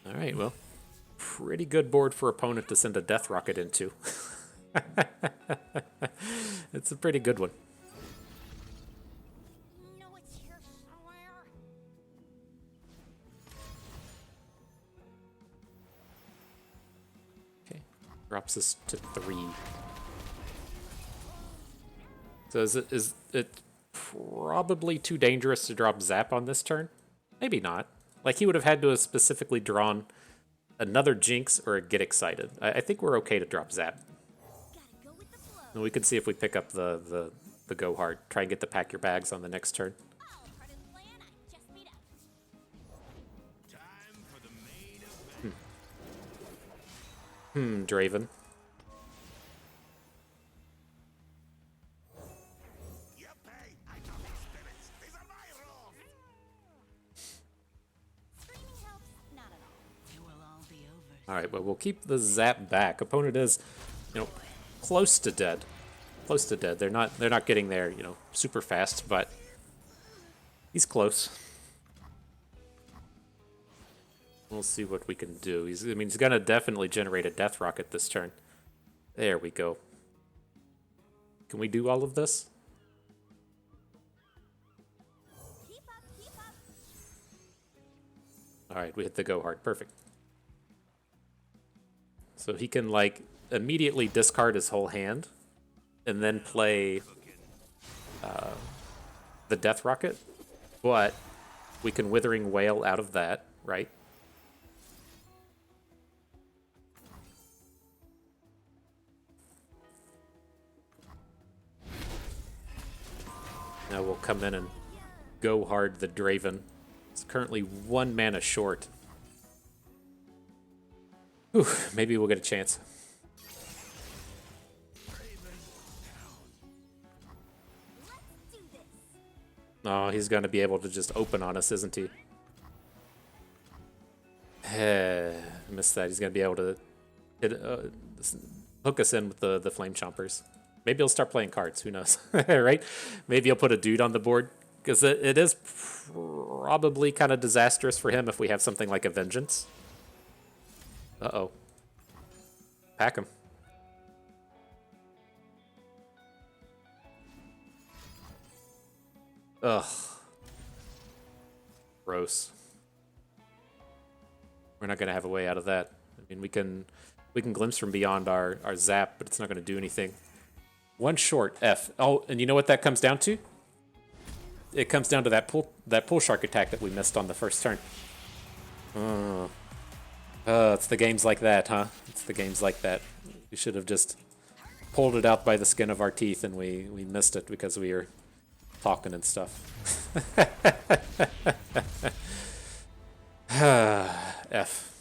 All right, well, pretty good board for opponent to send a Death Rocket into. It's a pretty good one. No, it's here somewhere. Okay, drops us to 3. So is it probably too dangerous to drop Zap on this turn? Maybe not. Like, he would have had to have specifically drawn another Jinx or a Get Excited. I think we're okay to drop Zap. Gotta go with the flow. And we can see if we pick up the Go Hard. Try and get the Pack Your Bags on the next turn. Oh, part of the plan I just made up. Time for the main event. Draven. Yippee! I know these spirits. These are my rules. Screaming helps, not at all. It will all be over. All right, well, we'll keep the Zap back. Opponent is, close to dead. Close to dead. They're not getting there, super fast, but he's close. We'll see what we can do. He's gonna definitely generate a Death Rocket this turn. There we go. Can we do all of this? Keep up, keep up. All right, we hit the Go Hard. Perfect. So he can, immediately discard his whole hand and then play the Death Rocket. But we can Withering Whale out of that, right? Now we'll come in and Go Hard the Draven. It's currently 1 mana short. Whew, maybe we'll get a chance. Let's do this. Oh, he's going to be able to just open on us, isn't he? Missed that. He's going to be able to hook us in with the Flame Chompers. Maybe he'll start playing cards. Who knows? Right? Maybe he'll put a dude on the board. Because it is probably kind of disastrous for him if we have something like a Vengeance. Uh-oh. Pack him. Ugh. Gross. We're not going to have a way out of that. I mean, we can glimpse from beyond our Zap, but it's not going to do anything. 1 short, F. Oh, and you know what that comes down to? It comes down to that pull shark attack that we missed on the first turn. It's the games like that, huh? It's the games like that. We should have just pulled it out by the skin of our teeth, and we missed it because we were talking and stuff. F.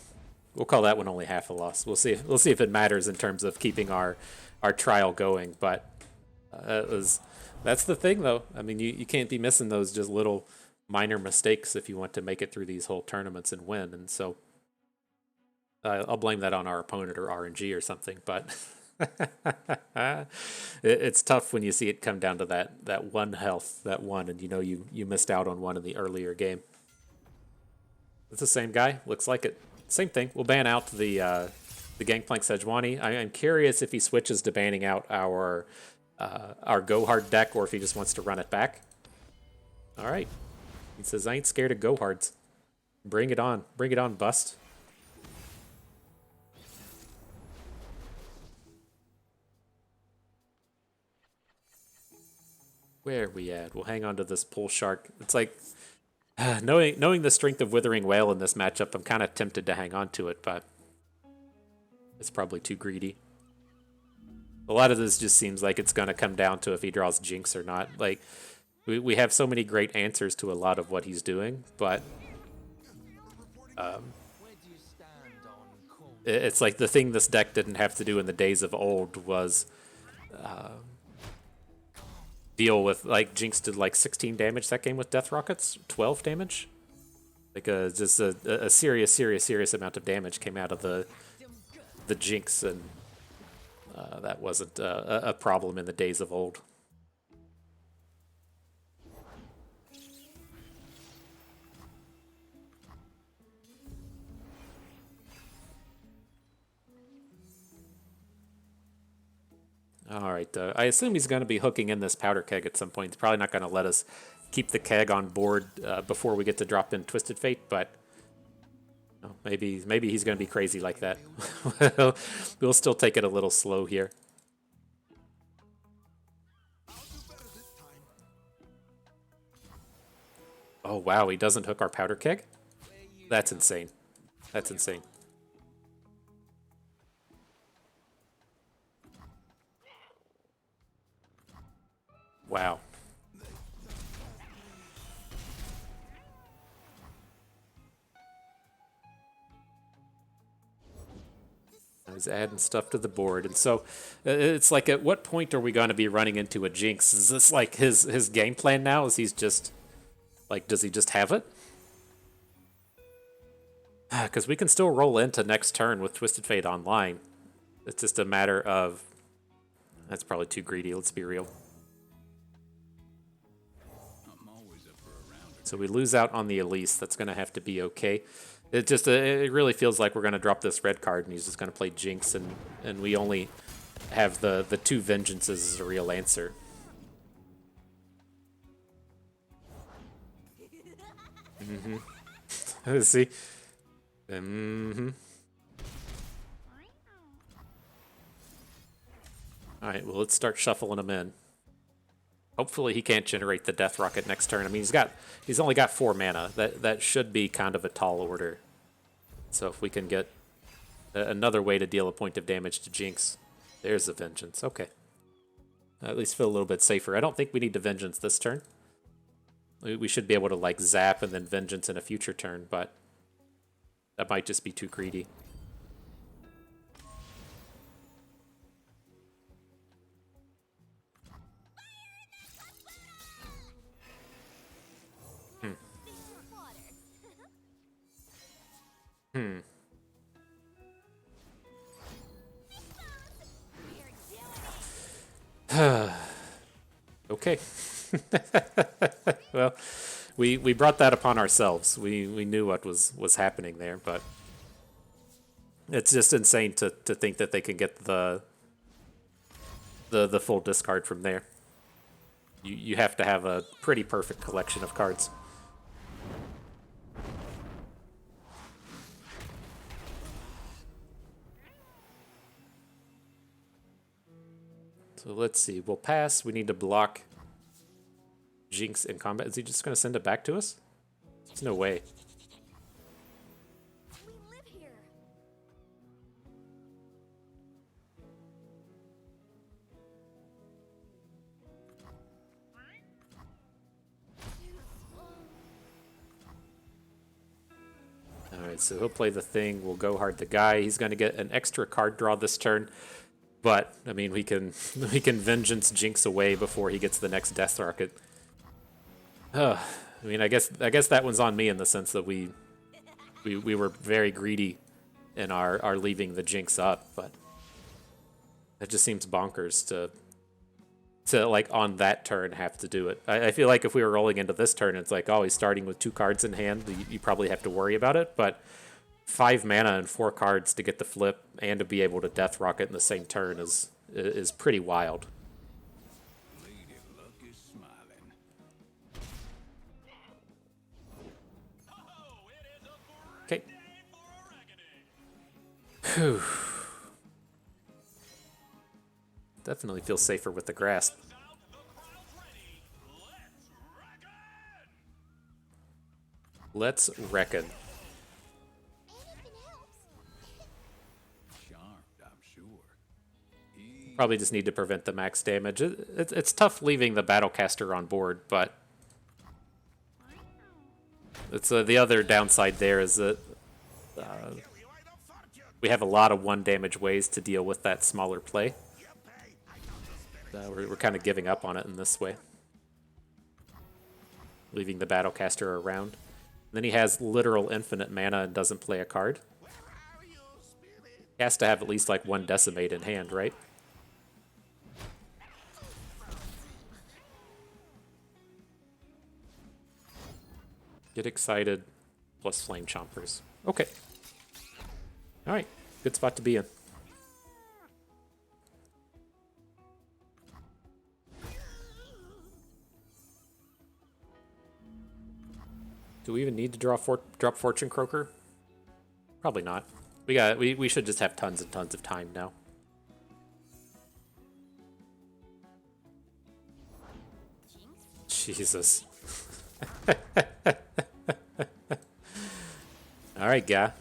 We'll call that one only half a loss. We'll see if it matters in terms of keeping our trial going, but that's the thing, though. I mean, you can't be missing those just little minor mistakes if you want to make it through these whole tournaments and win. And so I'll blame that on our opponent or RNG or something, but it's tough when you see it come down to that 1 health, that 1, and you missed out on 1 in the earlier game. It's the same guy. Looks like it. Same thing. We'll ban out the Gangplank Sejuani. I'm curious if he switches to banning out our Go Hard deck or if he just wants to run it back. All right. He says, I ain't scared of Go Hards. Bring it on. Bring it on, Bust. Where are we at? We'll hang on to this Pull Shark. It's like, knowing the strength of Withering Whale in this matchup, I'm kind of tempted to hang on to it, but it's probably too greedy. A lot of this just seems like it's going to come down to if he draws Jinx or not. Like, we have so many great answers to a lot of what he's doing, but it's like the thing this deck didn't have to do in the days of old was deal with, like, Jinx did like 16 damage that game with Death Rockets, 12 damage. Like just a serious amount of damage came out of the Jinx, and that wasn't a problem in the days of old. All right, I assume he's going to be hooking in this powder keg at some point. He's probably not going to let us keep the keg on board before we get to drop in Twisted Fate, but maybe he's going to be crazy like that. We'll still take it a little slow here. Oh, wow, he doesn't hook our powder keg? That's insane. That's insane. Wow. He's adding stuff to the board, and so it's like, at what point are we going to be running into a Jinx? Is this like his game plan now? Is he's just like, does he just have it? Because we can still roll into next turn with Twisted Fate online. It's just a matter of, that's probably too greedy. Let's be real. So we lose out on the Elise. That's going to have to be okay. It just it really feels like we're going to drop this red card, and he's just going to play Jinx, and we only have the two Vengeances as a real answer. See? Alright, well, let's start shuffling him in. Hopefully he can't generate the Death Rocket next turn. I mean, he's only got 4 mana. That should be kind of a tall order. So if we can get another way to deal a point of damage to Jinx, there's the Vengeance. Okay. At least feel a little bit safer. I don't think we need to Vengeance this turn. We should be able to, like, zap and then Vengeance in a future turn, but that might just be too greedy. Okay. Well, we brought that upon ourselves. We knew what was happening there, but it's just insane to think that they can get the full discard from there. You have to have a pretty perfect collection of cards. So let's see. We'll pass. We need to block Jinx in combat. Is he just going to send it back to us? There's no way. We live here. Alright, so he'll play the thing. We'll go hard the guy. He's going to get an extra card draw this turn. But, I mean, we can Vengeance Jinx away before he gets the next Death Rocket. I mean, I guess that one's on me in the sense that we were very greedy in our leaving the Jinx up, but it just seems bonkers to like on that turn have to do it. I feel like if we were rolling into this turn, it's like, oh, he's starting with 2 cards in hand. You probably have to worry about it, but 5 mana and 4 cards to get the flip and to be able to Death Rocket in the same turn is pretty wild. Lady Luck is smiling. Okay. Whew. Definitely feels safer with the grasp. Let's reckon. Anything helps. Charmed, I'm sure. Probably just need to prevent the max damage. It's tough leaving the Battlecaster on board, but it's the other downside there is that we have a lot of 1 damage ways to deal with that smaller play. We're kind of giving up on it in this way. Leaving the Battlecaster around. Then he has literal infinite mana and doesn't play a card. He has to have at least like 1 Decimate in hand, right? Get excited, plus Flame Chompers. Okay. Alright, good spot to be in. Do we even need to drop Fortune Croaker? Probably not. We should just have tons and tons of time now. Jesus. Alright, guy.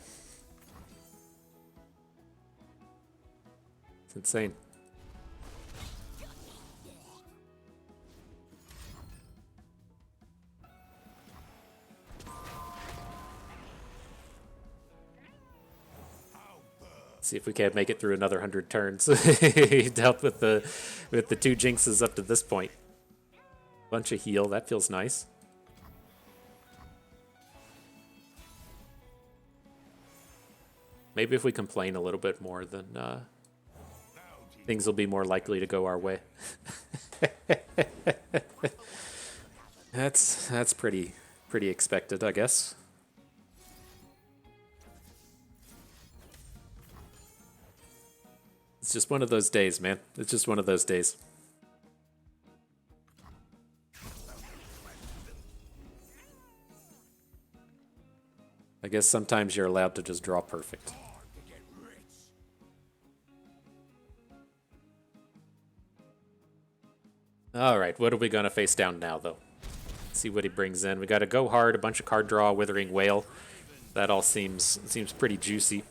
It's insane. See if we can't make it through another 100 turns. He dealt with the 2 jinxes up to this point. Bunch of heal, that feels nice. Maybe if we complain a little bit more, then things will be more likely to go our way. That's pretty expected, I guess. It's just one of those days, man. It's just one of those days. I guess sometimes you're allowed to just draw perfect. Alright, what are we going to face down now, though? See what he brings in. We got to go hard, a bunch of card draw, Withering Wail. That all seems pretty juicy.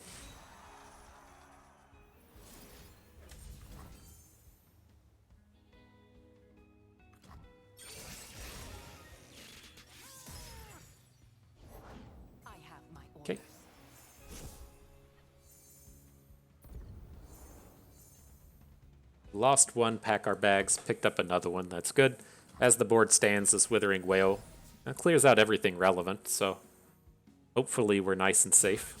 Okay. Lost one, pack our bags, picked up another one, that's good. As the board stands, this Withering Wail clears out everything relevant, so hopefully we're nice and safe.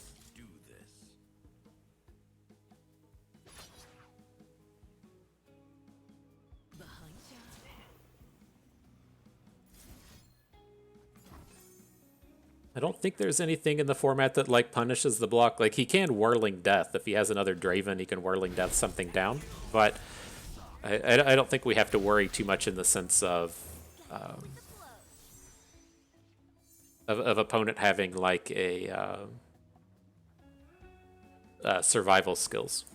I don't think there's anything in the format that like punishes the block. Like he can Whirling Death. If he has another Draven, he can Whirling Death something down. But I don't think we have to worry too much in the sense of opponent having like a survival skills.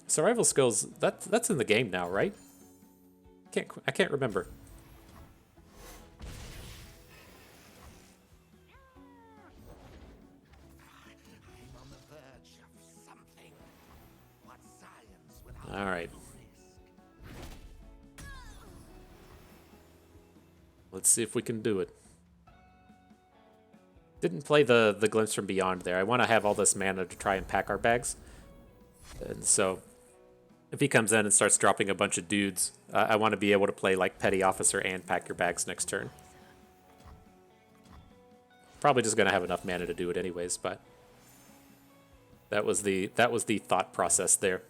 Survival skills, that's in the game now, right? I can't remember. All right. Let's see if we can do it. Didn't play the Glimpse from Beyond there. I want to have all this mana to try and pack our bags. And so if he comes in and starts dropping a bunch of dudes, I want to be able to play like Petty Officer and pack your bags next turn. Probably just going to have enough mana to do it anyways, but that was the thought process there.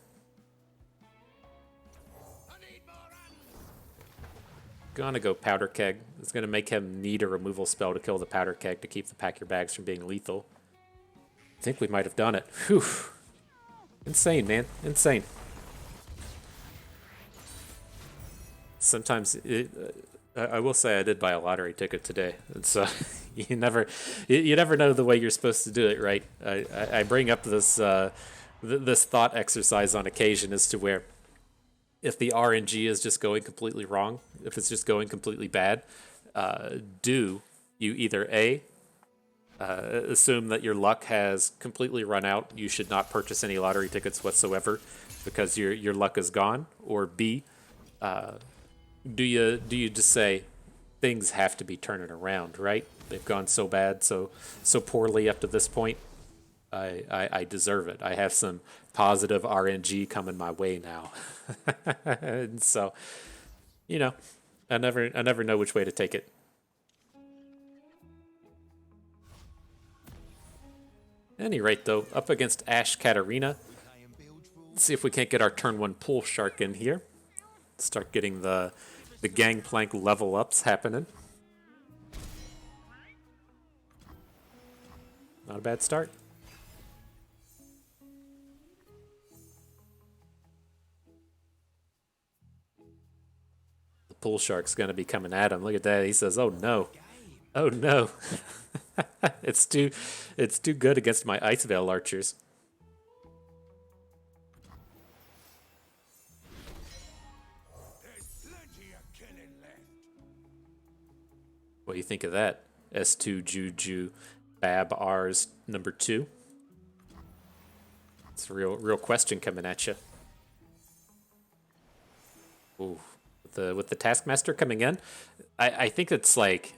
Gonna go Powder Keg. It's gonna make him need a removal spell to kill the Powder Keg to keep the pack your bags from being lethal. I think we might have done it. Whew. Insane, man. Insane. Sometimes I will say I did buy a lottery ticket today, and so you never know the way you're supposed to do it, right? I bring up this this thought exercise on occasion as to where if the RNG is just going completely wrong, if it's just going completely bad, do you either A, assume that your luck has completely run out. You should not purchase any lottery tickets whatsoever because your luck is gone. Or B, do you just say things have to be turning around, right? They've gone so bad, so poorly up to this point. I deserve it. I have some positive RNG coming my way now, and so you know, I never know which way to take it. At any rate, though, up against Ash Katarina, let's see if we can't get our turn one pull shark in here. Start getting the gangplank level ups happening. Not a bad start. The pull shark's gonna be coming at him. Look at that. He says, "Oh no, oh no." it's too good against my Ice Veil archers. What do you think of that? S2 Juju Bab R's number 2. It's a real question coming at you. Ooh, with the Taskmaster coming in, I think it's like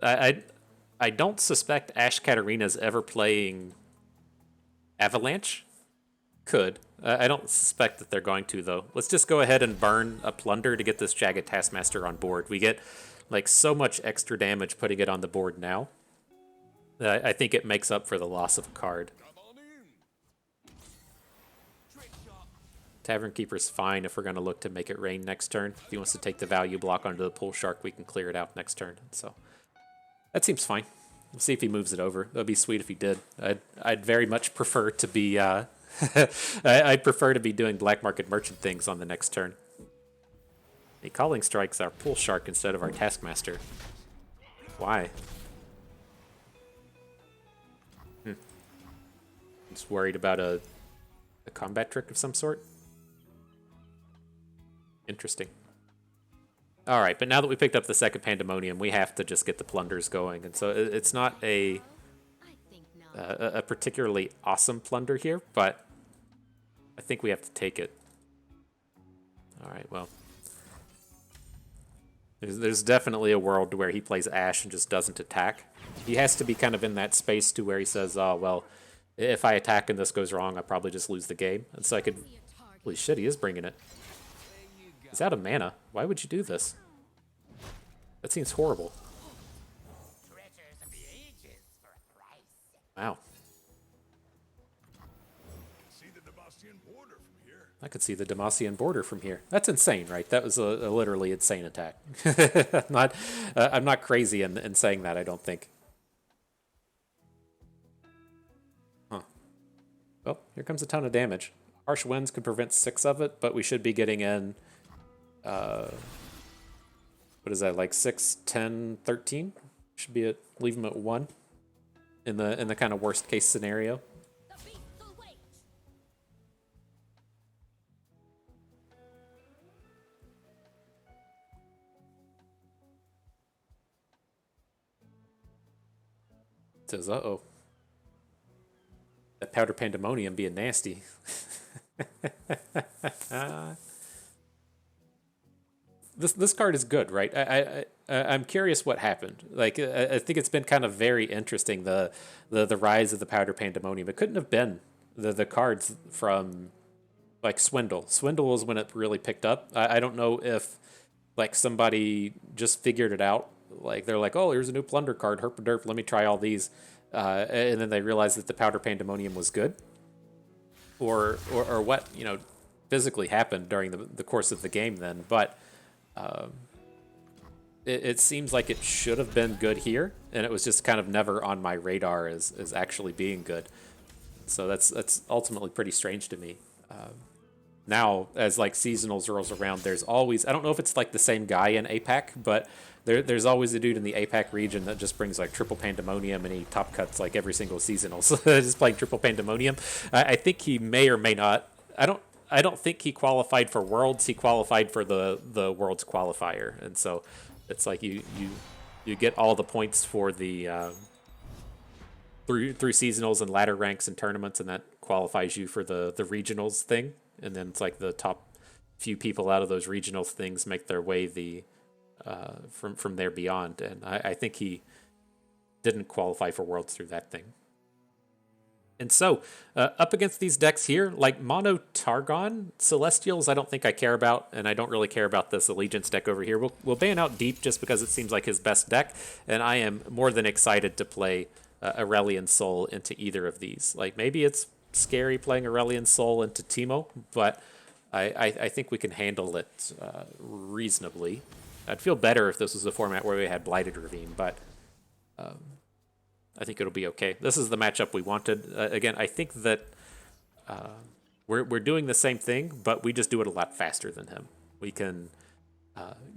I don't suspect Ash Katarina's ever playing Avalanche. Could. I don't suspect that they're going to, though. Let's just go ahead and burn a Plunder to get this Jagged Taskmaster on board. We get like so much extra damage putting it on the board now that I think it makes up for the loss of a card. Tavern Keeper's fine if we're going to look to make it rain next turn. If he wants to take the value block onto the Pull Shark, we can clear it out next turn. So that seems fine. We'll see if he moves it over. That'd be sweet if he did. I'd very much prefer to be I'd prefer to be doing black market merchant things on the next turn. He calling strikes our Pull Shark instead of our Taskmaster. Why? Just worried about a combat trick of some sort? Interesting. Alright, but now that we picked up the second Pandemonium, we have to just get the plunders going. And so it's not a particularly awesome plunder here, but I think we have to take it. Alright, well. There's definitely a world where he plays Ash and just doesn't attack. He has to be kind of in that space to where he says, oh, well, if I attack and this goes wrong, I probably just lose the game. And so I could... Holy shit, he is bringing it. He's out of mana. Why would you do this? That seems horrible. Wow. I could see the Demacian border from here. That's insane, right? That was a literally insane attack. I'm not crazy in saying that, I don't think. Huh. Well, here comes a ton of damage. Harsh Winds could prevent 6 of it, but we should be getting in... what is that, like 6, 10, 13? Should be at... leave him at 1 in the kind of worst case scenario. Says, uh-oh. That Powder Pandemonium being nasty. This card is good, right? I'm curious what happened. Like, I think it's been kind of very interesting, the rise of the Powder Pandemonium. It couldn't have been the cards from, like, Swindle. Swindle was when it really picked up. I don't know if, like, somebody just figured it out. Like, they're like, oh, here's a new Plunder card, herp derp, let me try all these. And then they realized that the Powder Pandemonium was good. Or what, you know, physically happened during the course of the game then. But it seems like it should have been good here, and it was just kind of never on my radar as actually being good. So that's ultimately pretty strange to me. Now, as like seasonals rolls around, there's always, I don't know if it's like the same guy in APAC, but there's always a dude in the APAC region that just brings like triple Pandemonium, and he top cuts like every single seasonal. So just playing triple Pandemonium. I think he may or may not. I don't think he qualified for Worlds. He qualified for the Worlds qualifier, and so it's like you get all the points for the through seasonals and ladder ranks and tournaments, and that qualifies you for the regionals thing. And then it's like the top few people out of those regional things make their way from there beyond. And I think he didn't qualify for Worlds through that thing. And so, up against these decks here, like Mono Targon, Celestials, I don't think I care about, and I don't really care about this Allegiance deck over here. We'll ban out Deep just because it seems like his best deck, and I am more than excited to play Aurelion Sol into either of these. Like, maybe it's scary playing Aurelion Sol into Teemo, but I think we can handle it reasonably. I'd feel better if this was a format where we had Blighted Ravine, but I think it'll be okay. This is the matchup we wanted. Again, I think that we're doing the same thing, but we just do it a lot faster than him. We can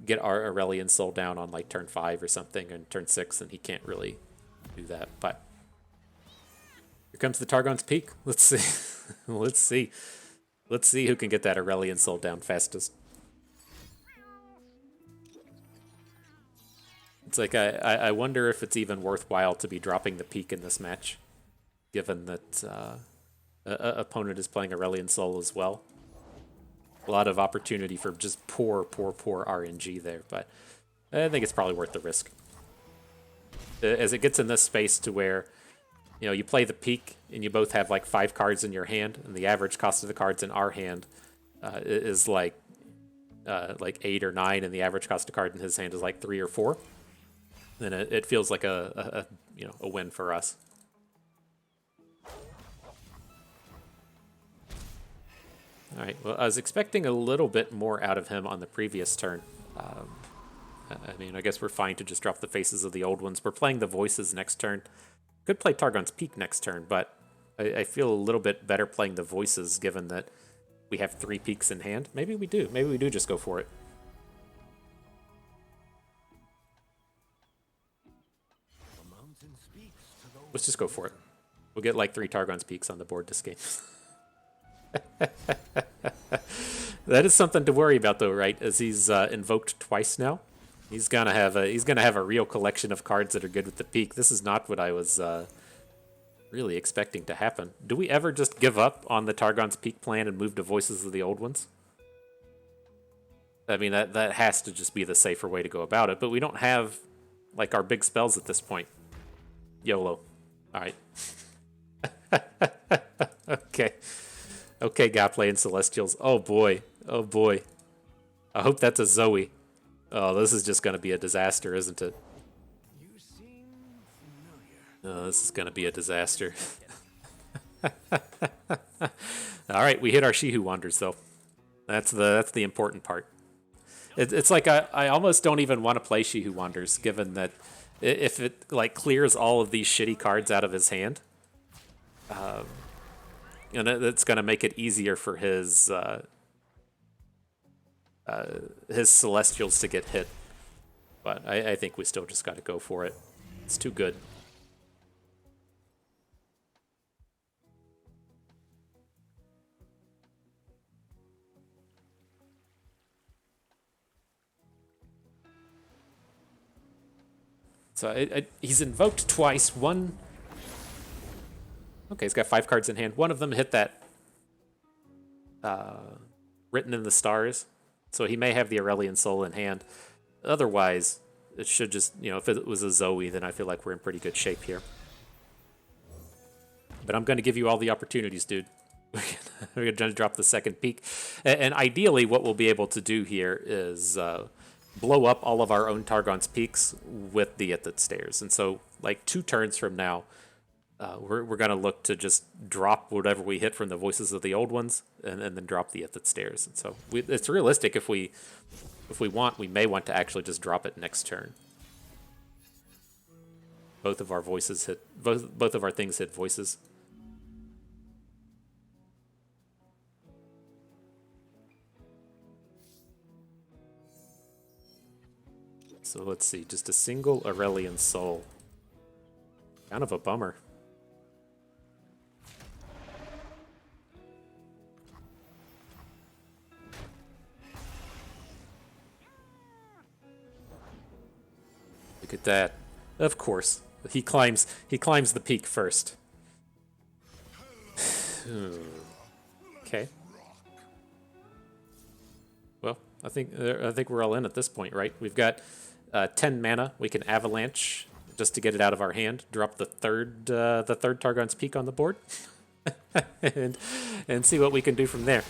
get our Aurelion Sol down on like turn 5 or something, and turn 6, and he can't really do that. But here comes the Targon's Peak. Let's see. Let's see who can get that Aurelion Sol down fastest. It's like I wonder if it's even worthwhile to be dropping the Peak in this match, given that a opponent is playing Aurelion Sol as well. A lot of opportunity for just poor RNG there, but I think it's probably worth the risk. As it gets in this space to where, you know, you play the Peak and you both have like 5 cards in your hand, and the average cost of the cards in our hand is like 8 or 9, and the average cost of card in his hand is like 3 or 4. Then it feels like a win for us. All right. Well, I was expecting a little bit more out of him on the previous turn. I mean, I guess we're fine to just drop the Faces of the Old Ones. We're playing the Voices next turn. Could play Targon's Peak next turn, but I feel a little bit better playing the Voices given that we have 3 Peaks in hand. Maybe we do. Maybe we do just go for it. Let's just go for it. We'll get like 3 Targon's Peaks on the board this game. That is something to worry about, though, right? As he's invoked twice now, he's gonna have a real collection of cards that are good with the Peak. This is not what I was really expecting to happen. Do we ever just give up on the Targon's Peak plan and move to Voices of the Old Ones? I mean, that has to just be the safer way to go about it. But we don't have like our big spells at this point. YOLO. All right. Okay, Gauntlet and Celestials. Oh boy. I hope that's a Zoe. Oh, this is just going to be a disaster, isn't it? You seem familiar. Oh, this is going to be a disaster. All right, we hit our She Who Wanders, though. That's the important part. It's like I almost don't even want to play She Who Wanders, given that if it like clears all of these shitty cards out of his hand, and it's going to make it easier for his Celestials to get hit. But I think we still just got to go for it. It's too good. So he's invoked twice. One. Okay, he's got 5 cards in hand. One of them hit that Written in the Stars. So he may have the Aurelion Sol in hand. Otherwise, it should just, if it was a Zoe, then I feel like we're in pretty good shape here. But I'm going to give you all the opportunities, dude. We're going to drop the second Peak. And ideally, what we'll be able to do here is blow up all of our own Targon's Peaks with the Ithid Stairs. And so, like 2 turns from now, we're going to look to just drop whatever we hit from the Voices of the Old Ones and then drop the Ithid Stairs. And so it's realistic if we want, we may want to actually just drop it next turn. Both of our voices hit, both of our things hit Voices. So let's see, just a single Aurelion Sol. Kind of a bummer. Look at that. Of course. he climbs the peak first. Okay. Well, I think we're all in at this point, right? We've got 10 mana. We can avalanche just to get it out of our hand. Drop the third Targon's Peak on the board, and see what we can do from there.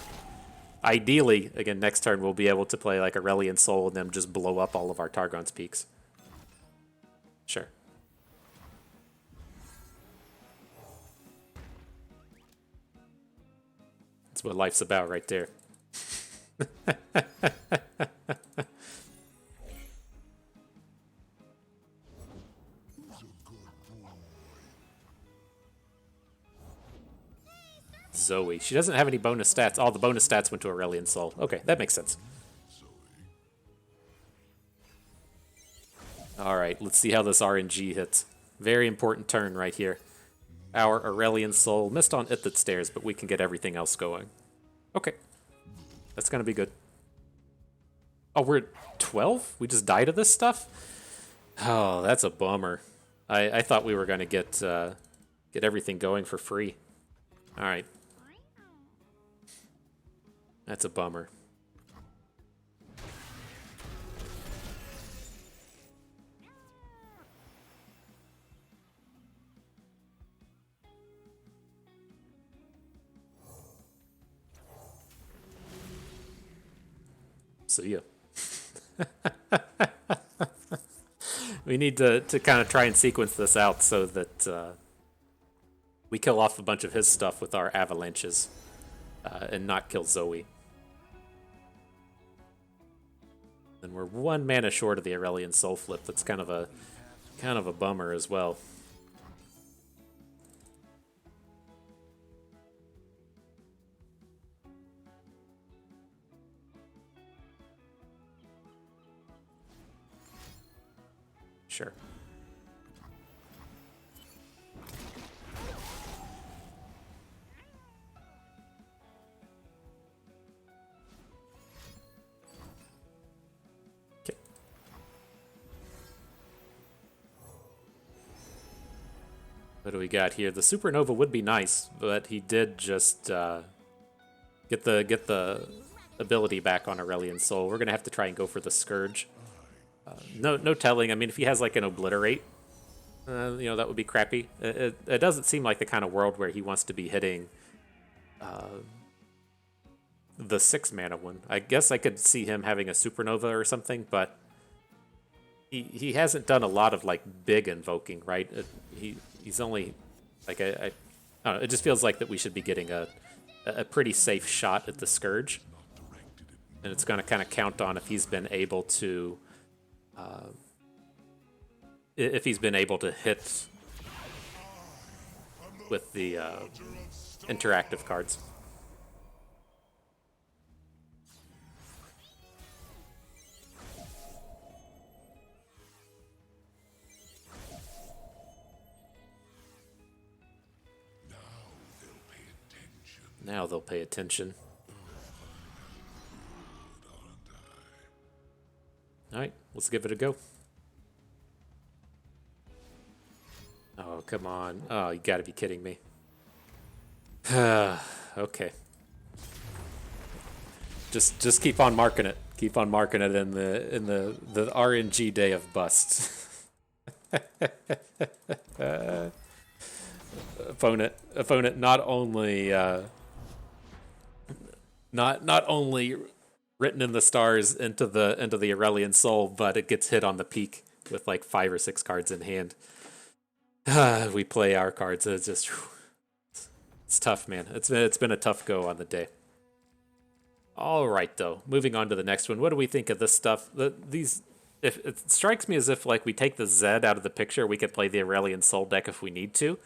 Ideally, again, next turn we'll be able to play like Aurelion Soul and then just blow up all of our Targon's Peaks. Sure. That's what life's about right there. Zoe. She doesn't have any bonus stats. All the bonus stats went to Aurelion Soul. Okay, that makes sense. Alright, let's see how this RNG hits. Very important turn right here. Our Aurelion Soul missed on It That Stares, but we can get everything else going. Okay. That's gonna be good. Oh, we're at 12? We just died of this stuff? Oh, that's a bummer. I thought we were gonna get everything going for free. Alright. That's a bummer. See ya. We need to kind of try and sequence this out so that we kill off a bunch of his stuff with our avalanches and not kill Zoe. And we're 1 mana short of the Aurelion Soul flip. That's kind of a bummer as well. Sure. Okay. What do we got here? The Supernova would be nice, but he did just get the ability back on Aurelion Soul. We're gonna have to try and go for the Scourge. No telling. I mean, if he has like an Obliterate, that would be crappy. It doesn't seem like the kind of world where he wants to be hitting the 6 mana one. I guess I could see him having a Supernova or something, but he hasn't done a lot of like big invoking, right? He's only like I don't know. It just feels like that we should be getting a pretty safe shot at the Scourge, and it's going to kind of count on if he's been able to. If he's been able to hit with the interactive cards. Now they'll pay attention. All right, let's give it a go. Oh, come on. Oh, you gotta be kidding me. Okay. Just keep on marking it. Keep on marking it in the RNG day of busts. Opponent not only not only written in the stars into the Aurelion Soul, but it gets hit on the peak with like 5 or 6 cards in hand. We play our cards. It's just it's tough, man. It's been a tough go on the day. All right, though. Moving on to the next one. What do we think of this stuff? If it strikes me as if like we take the Zed out of the picture, we could play the Aurelion Soul deck if we need to.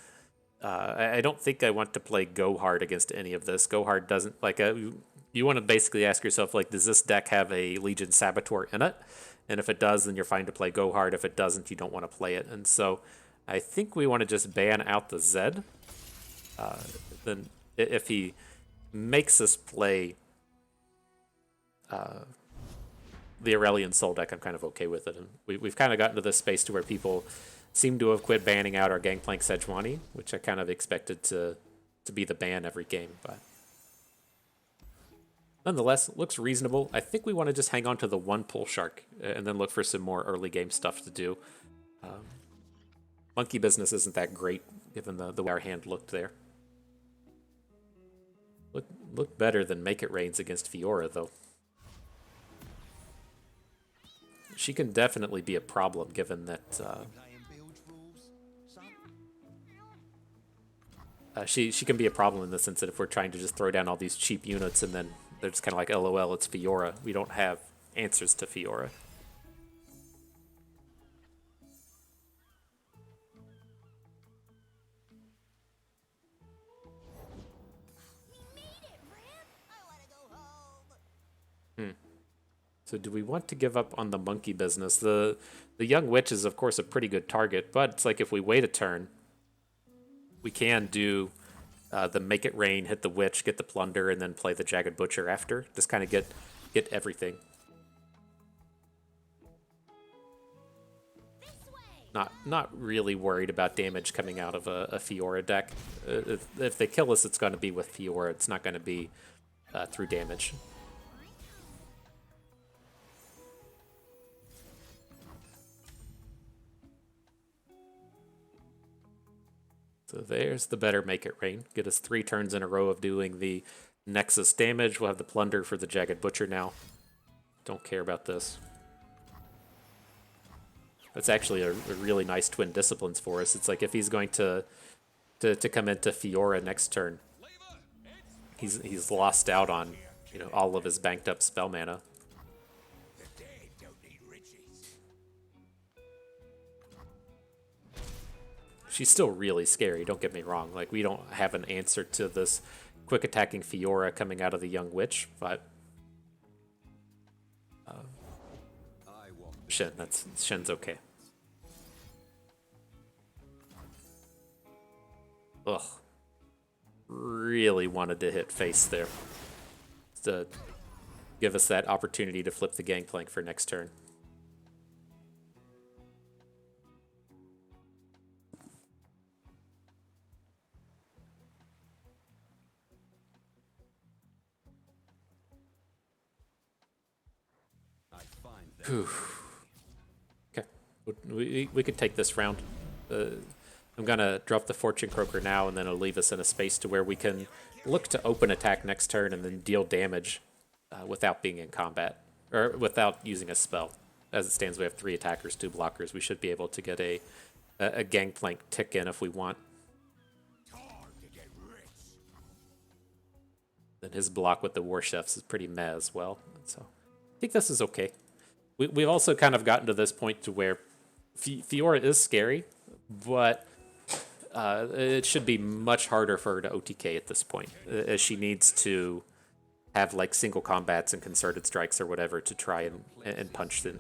I don't think I want to play Go Hard against any of this. Go Hard doesn't like you want to basically ask yourself like, does this deck have a Legion Saboteur in it? And if it does, then you're fine to play Go Hard. If it doesn't, you don't want to play it. And so I think we want to just ban out the Zed. Then if he makes us play the Aurelion Soul deck, I'm kind of okay with it. And we've kind of gotten to this space to where people seem to have quit banning out our Gangplank Sejuani, which I kind of expected to be the ban every game, but nonetheless, it looks reasonable. I think we want to just hang on to the one Pull Shark and then look for some more early game stuff to do. Monkey Business isn't that great, given the way our hand looked there. Look better than Make It Rains against Fiora, though. She can definitely be a problem, given that she can be a problem in the sense that if we're trying to just throw down all these cheap units and then they're just kind of like, LOL, it's Fiora. We don't have answers to Fiora. So do we want to give up on the Monkey Business? The Young Witch is, of course, a pretty good target, but it's like if we wait a turn, we can do the Make It Rain, hit the Witch, get the Plunder, and then play the Jagged Butcher after. Just kind of get everything. Not really worried about damage coming out of a Fiora deck. If they kill us, it's going to be with Fiora. It's not going to be through damage. So there's the better Make It Rain. Get us 3 turns in a row of doing the Nexus damage. We'll have the Plunder for the Jagged Butcher now. Don't care about this. That's actually a really nice Twin Disciplines for us. It's like if he's going to come into Fiora next turn, he's lost out on, you know, all of his banked up spell mana. She's still really scary, don't get me wrong. Like, we don't have an answer to this quick attacking Fiora coming out of the Young Witch, but Shen's okay. Ugh. Really wanted to hit face there to give us that opportunity to flip the Gangplank for next turn. Okay, we could take this round. I'm gonna drop the Fortune Croaker now, and then it'll leave us in a space to where we can look to open attack next turn and then deal damage without being in combat, or without using a spell. As it stands, we have 3 attackers, 2 blockers. We should be able to get a Gangplank tick in if we want. Then his block with the War Chefs is pretty meh as well. So I think this is okay. We've also kind of gotten to this point to where Fiora is scary, but it should be much harder for her to OTK at this point, as she needs to have like single combats and concerted strikes or whatever to try and punch in.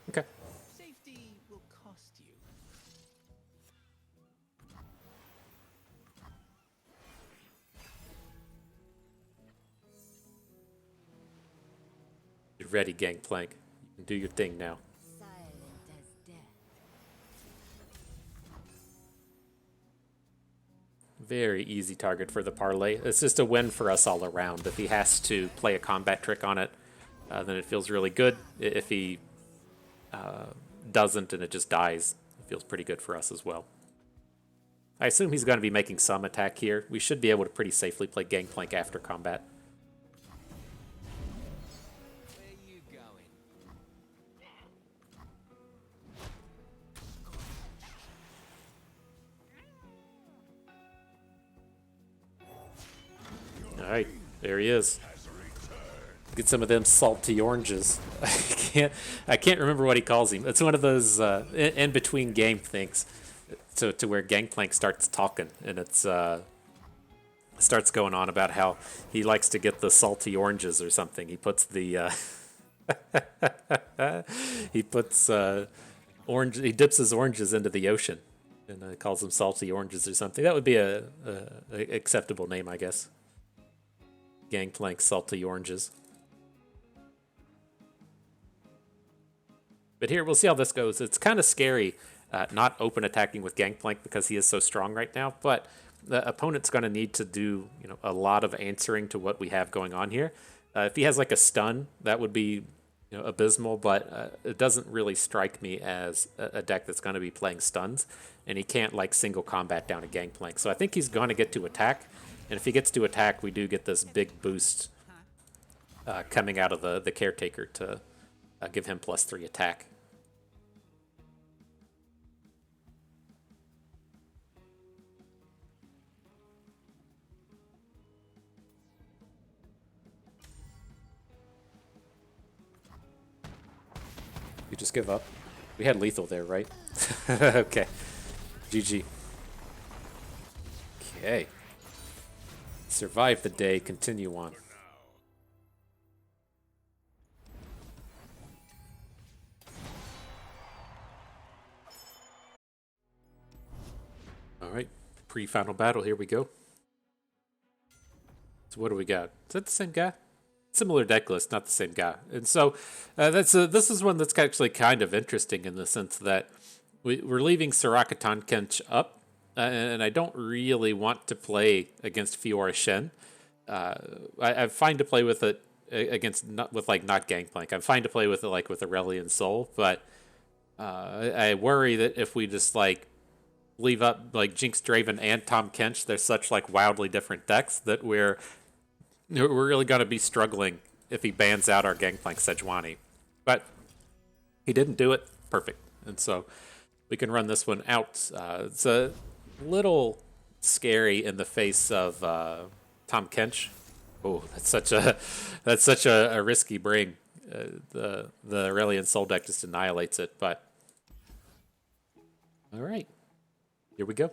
Okay. Safety will cost you. You're ready, Gangplank. You can do your thing now. Silent as death. Very easy target for the parlay. It's just a win for us all around. If he has to play a combat trick on it, then it feels really good. If he doesn't and it just dies, it feels pretty good for us as well. I assume he's going to be making some attack here. We should be able to pretty safely play Gangplank after combat. Where you going? All right, there he is. Get some of them salty oranges. I can't remember what he calls him. It's one of those in between game things, to where Gangplank starts talking, and it's starts going on about how he likes to get the salty oranges or something. He puts the he dips his oranges into the ocean and calls them salty oranges or something. That would be a acceptable name, I guess. Gangplank salty oranges. But here, we'll see how this goes. It's kind of scary not open attacking with Gangplank because he is so strong right now, but the opponent's going to need to do a lot of answering to what we have going on here. If he has like a stun, that would be abysmal, but it doesn't really strike me as a deck that's going to be playing stuns, and he can't like single combat down a Gangplank. So I think he's going to get to attack, and if he gets to attack, we do get this big boost coming out of the Caretaker to give him +3 attack. You just give up. We had lethal there, right? Okay. GG. Okay. Survive the day, continue on. Alright, pre-final battle, here we go. So what do we got? Is that the same guy? Similar deck list, not the same guy. And so this is one that's actually kind of interesting in the sense that we're leaving Soraka Tonkench up, and I don't really want to play against Fiora Shen. I'm fine to play with it against not Gangplank. I'm fine to play with it like with Aurelion Soul, but I worry that if we just like leave up like Jinx Draven and Tom Kench, they're such like wildly different decks that we're really going to be struggling if he bans out our Gangplank Sejuani. But he didn't do it. Perfect. And so we can run this one out. It's a little scary in the face of Tom Kench. Oh, that's such a risky bring. The Aurelion Soul deck just annihilates it. But all right, here we go.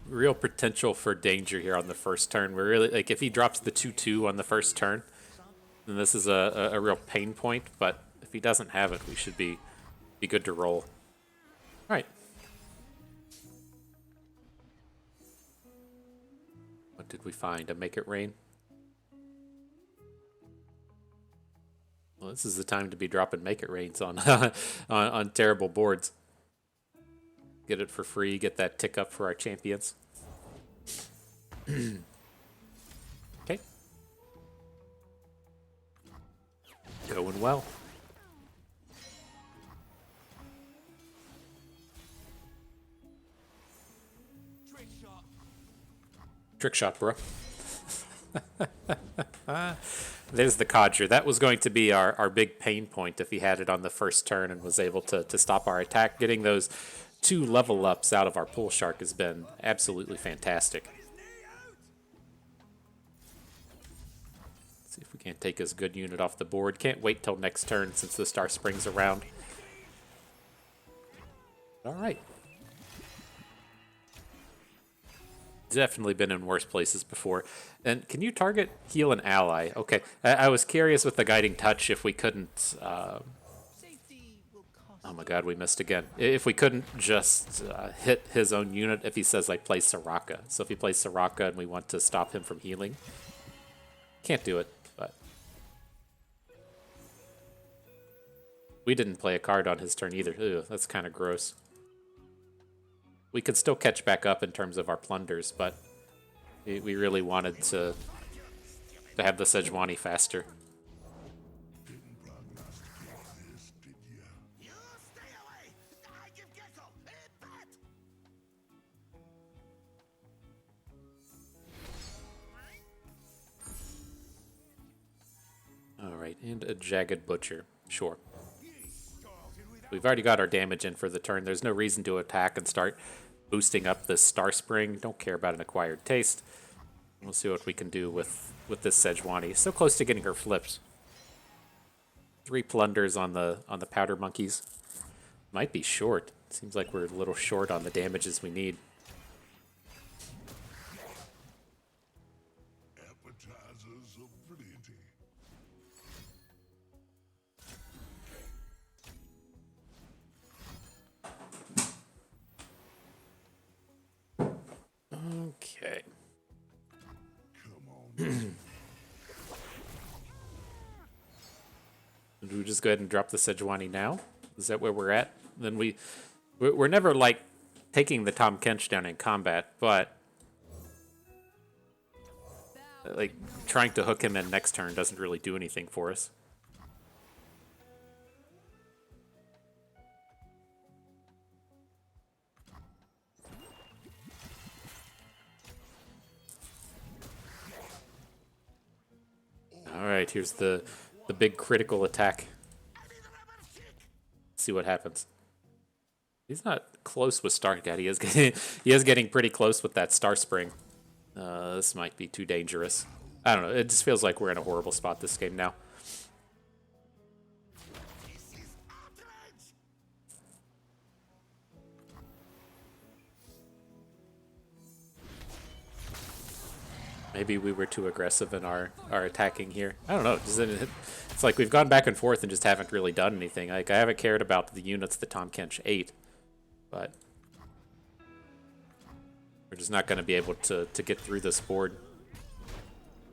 Real potential for danger here on the first turn. We're really like if he drops the 2/2 on the first turn, then this is a real pain point. But if he doesn't have it, we should be good to roll. All right. What did we find? A Make It Rain. Well, this is the time to be dropping Make It Rains on on terrible boards. Get it for free. Get that tick up for our champions. Okay. Going well. Trick shot, bro. There's the Codger. That was going to be our big pain point if he had it on the first turn and was able to stop our attack. Getting those 2 level ups out of our Pool Shark has been absolutely fantastic. Let's see if we can't take his good unit off the board. Can't wait till next turn since the Star Spring's around. All right. Definitely been in worse places before. And can you target, heal an ally? Okay, I was curious with the Guiding Touch if we couldn't... Oh my god, we missed again. If we couldn't just hit his own unit if he says, like, play Soraka. So if he plays Soraka and we want to stop him from healing. Can't do it, but... We didn't play a card on his turn either. Ew, that's kind of gross. We could still catch back up in terms of our plunders, but we really wanted to have the Sejuani faster. All right, and a Jagged Butcher. Sure. We've already got our damage in for the turn. There's no reason to attack and start boosting up this Star Spring. Don't care about an Acquired Taste. We'll see what we can do with this Sejuani. So close to getting her flipped. 3 plunders on the Powder Monkeys. Might be short. Seems like we're a little short on the damages we need. Appetizers of plenty. Do we just go ahead and drop the Sejuani now? Is that where we're at? Then we're never like taking the Tahm Kench down in combat, but like trying to hook him in next turn doesn't really do anything for us. All right, here's the big critical attack. Let's see what happens. He's not close with Star. God, he is getting pretty close with that Star Spring. This might be too dangerous. I don't know. It just feels like we're in a horrible spot this game now. Maybe we were too aggressive in our attacking here. I don't know. It's like we've gone back and forth and just haven't really done anything. Like I haven't cared about the units that Tahm Kench ate, but we're just not going to be able to get through this board.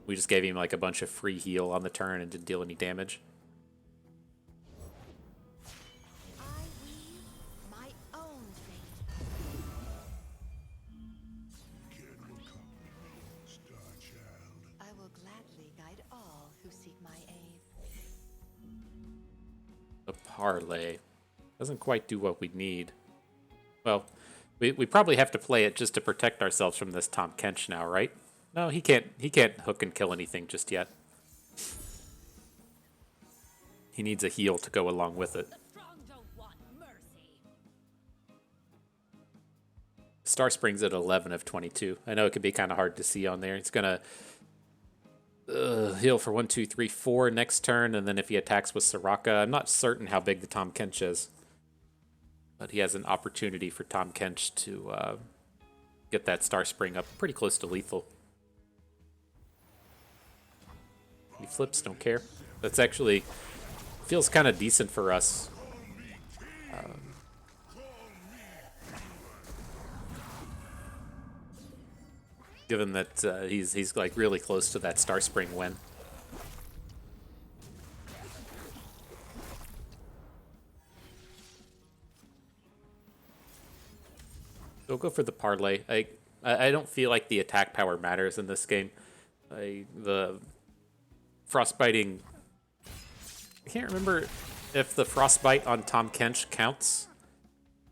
We just gave him like a bunch of free heal on the turn and didn't deal any damage. I weave my own fate. Star Child. I will gladly guide all who seek my aid. A parlay doesn't quite do what we need. Well, we probably have to play it just to protect ourselves from this Tahm Kench now, right? No, he can't hook and kill anything just yet. He needs a heal to go along with it. Star Spring's at 11 of 22. I know it can be kind of hard to see on there. It's gonna heal for 1, 2, 3, 4 next turn, and then if he attacks with Soraka, I'm not certain how big the Tahm Kench is, but he has an opportunity for Tahm Kench to get that Star Spring up pretty close to lethal. He flips, don't care. That's actually feels kind of decent for us. Given that he's like really close to that Star Spring win. So we'll go for the parlay. I don't feel like the attack power matters in this game. The frostbiting. I can't remember if the frostbite on Tahm Kench counts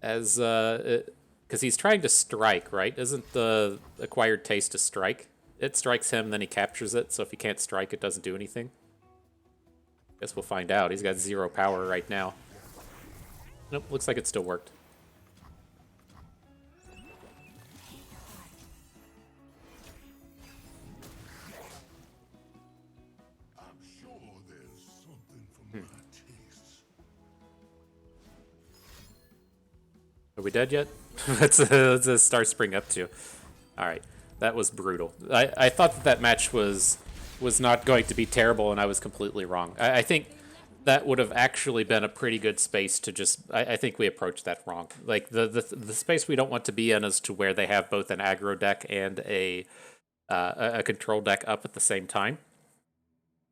as because he's trying to strike, right? Isn't the acquired taste a strike? It strikes him, then he captures it. So if he can't strike, it doesn't do anything. Guess we'll find out. He's got 0 power right now. Nope, looks like it still worked. Are we dead yet? Let's a Star Spring up to. All right, that was brutal. I thought that match was not going to be terrible, and I was completely wrong. I think that would have actually been a pretty good space to just. I think we approached that wrong. Like the space we don't want to be in is to where they have both an aggro deck and a control deck up at the same time.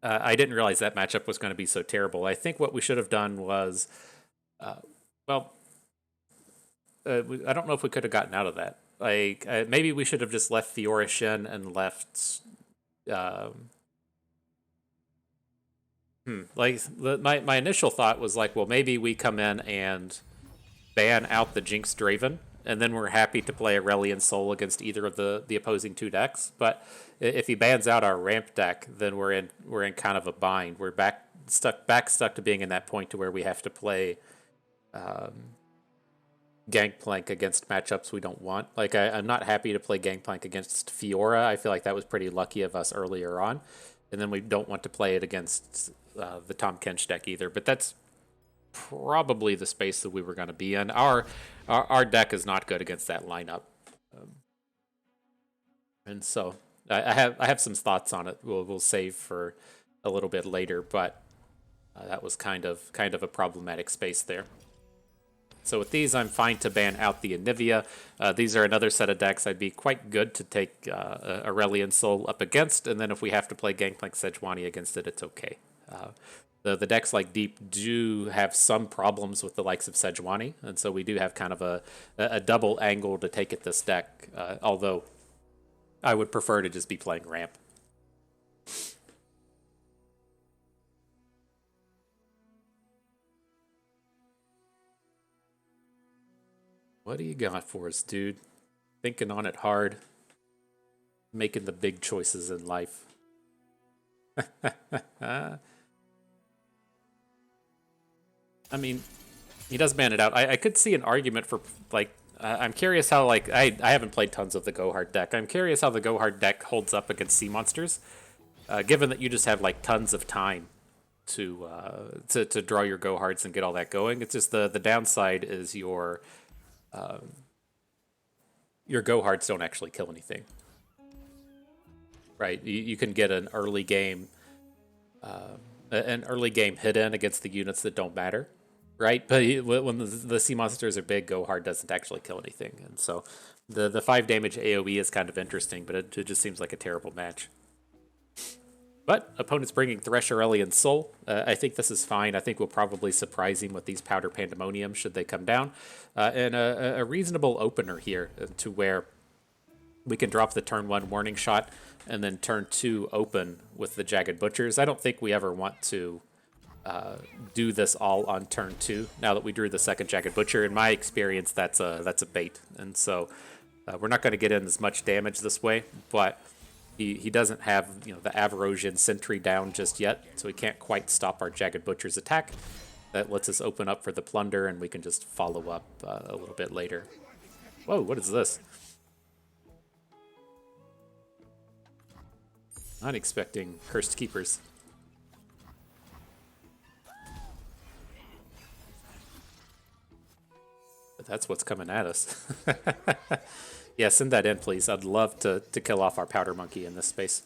I didn't realize that matchup was going to be so terrible. I think what we should have done was, well. I don't know if we could have gotten out of that. Like maybe we should have just left Fiora Shen and left. My initial thought was like, well, maybe we come in and ban out the Jinx Draven, and then we're happy to play Aurelion Soul against either of the opposing 2 decks. But if he bans out our ramp deck, then we're in kind of a bind. We're stuck to being in that point to where we have to play. Gangplank against matchups we don't want. Like I'm not happy to play Gangplank against Fiora. I feel like that was pretty lucky of us earlier on, and then we don't want to play it against the Tahm Kench deck either. But that's probably the space that we were going to be in. Our deck is not good against that lineup, and so I have some thoughts on it. We'll save for a little bit later, but that was kind of a problematic space there. So with these, I'm fine to ban out the Anivia. These are another set of decks I'd be quite good to take Aurelion Soul up against, and then if we have to play Gangplank Sejuani against it, it's okay. The decks like Deep do have some problems with the likes of Sejuani, and so we do have kind of a double angle to take at this deck, although I would prefer to just be playing ramp. What do you got for us, dude? Thinking on it hard, making the big choices in life. I mean, he does ban it out. I could see an argument for, like, I'm curious how, like, I haven't played tons of the Go Hard deck. I'm curious how the Go Hard deck holds up against sea monsters, given that you just have, like, tons of time to draw your Go Hards and get all that going. It's just the downside is your Go Hards don't actually kill anything. Right? You can get an early game hit in against the units that don't matter, right? But when the sea monsters are big, Go Hard doesn't actually kill anything, and so the 5 damage AOE is kind of interesting, but it just seems like a terrible match. But opponent's bringing Thresher Alien Soul. I think this is fine. I think we'll probably surprise him with these Powder Pandemonium should they come down, and a reasonable opener here to where we can drop the turn 1 warning shot and then turn 2 open with the Jagged Butchers. I don't think we ever want to do this all on turn 2. Now that we drew the second Jagged Butcher, in my experience, that's a bait, and so we're not going to get in as much damage this way. But he doesn't have the Avarosian Sentry down just yet, so he can't quite stop our Jagged Butcher's attack. That lets us open up for the Plunder, and we can just follow up a little bit later. Whoa, what is this? Not expecting Cursed Keepers. But that's what's coming at us. Yeah, send that in, please. I'd love to kill off our Powder Monkey in this space.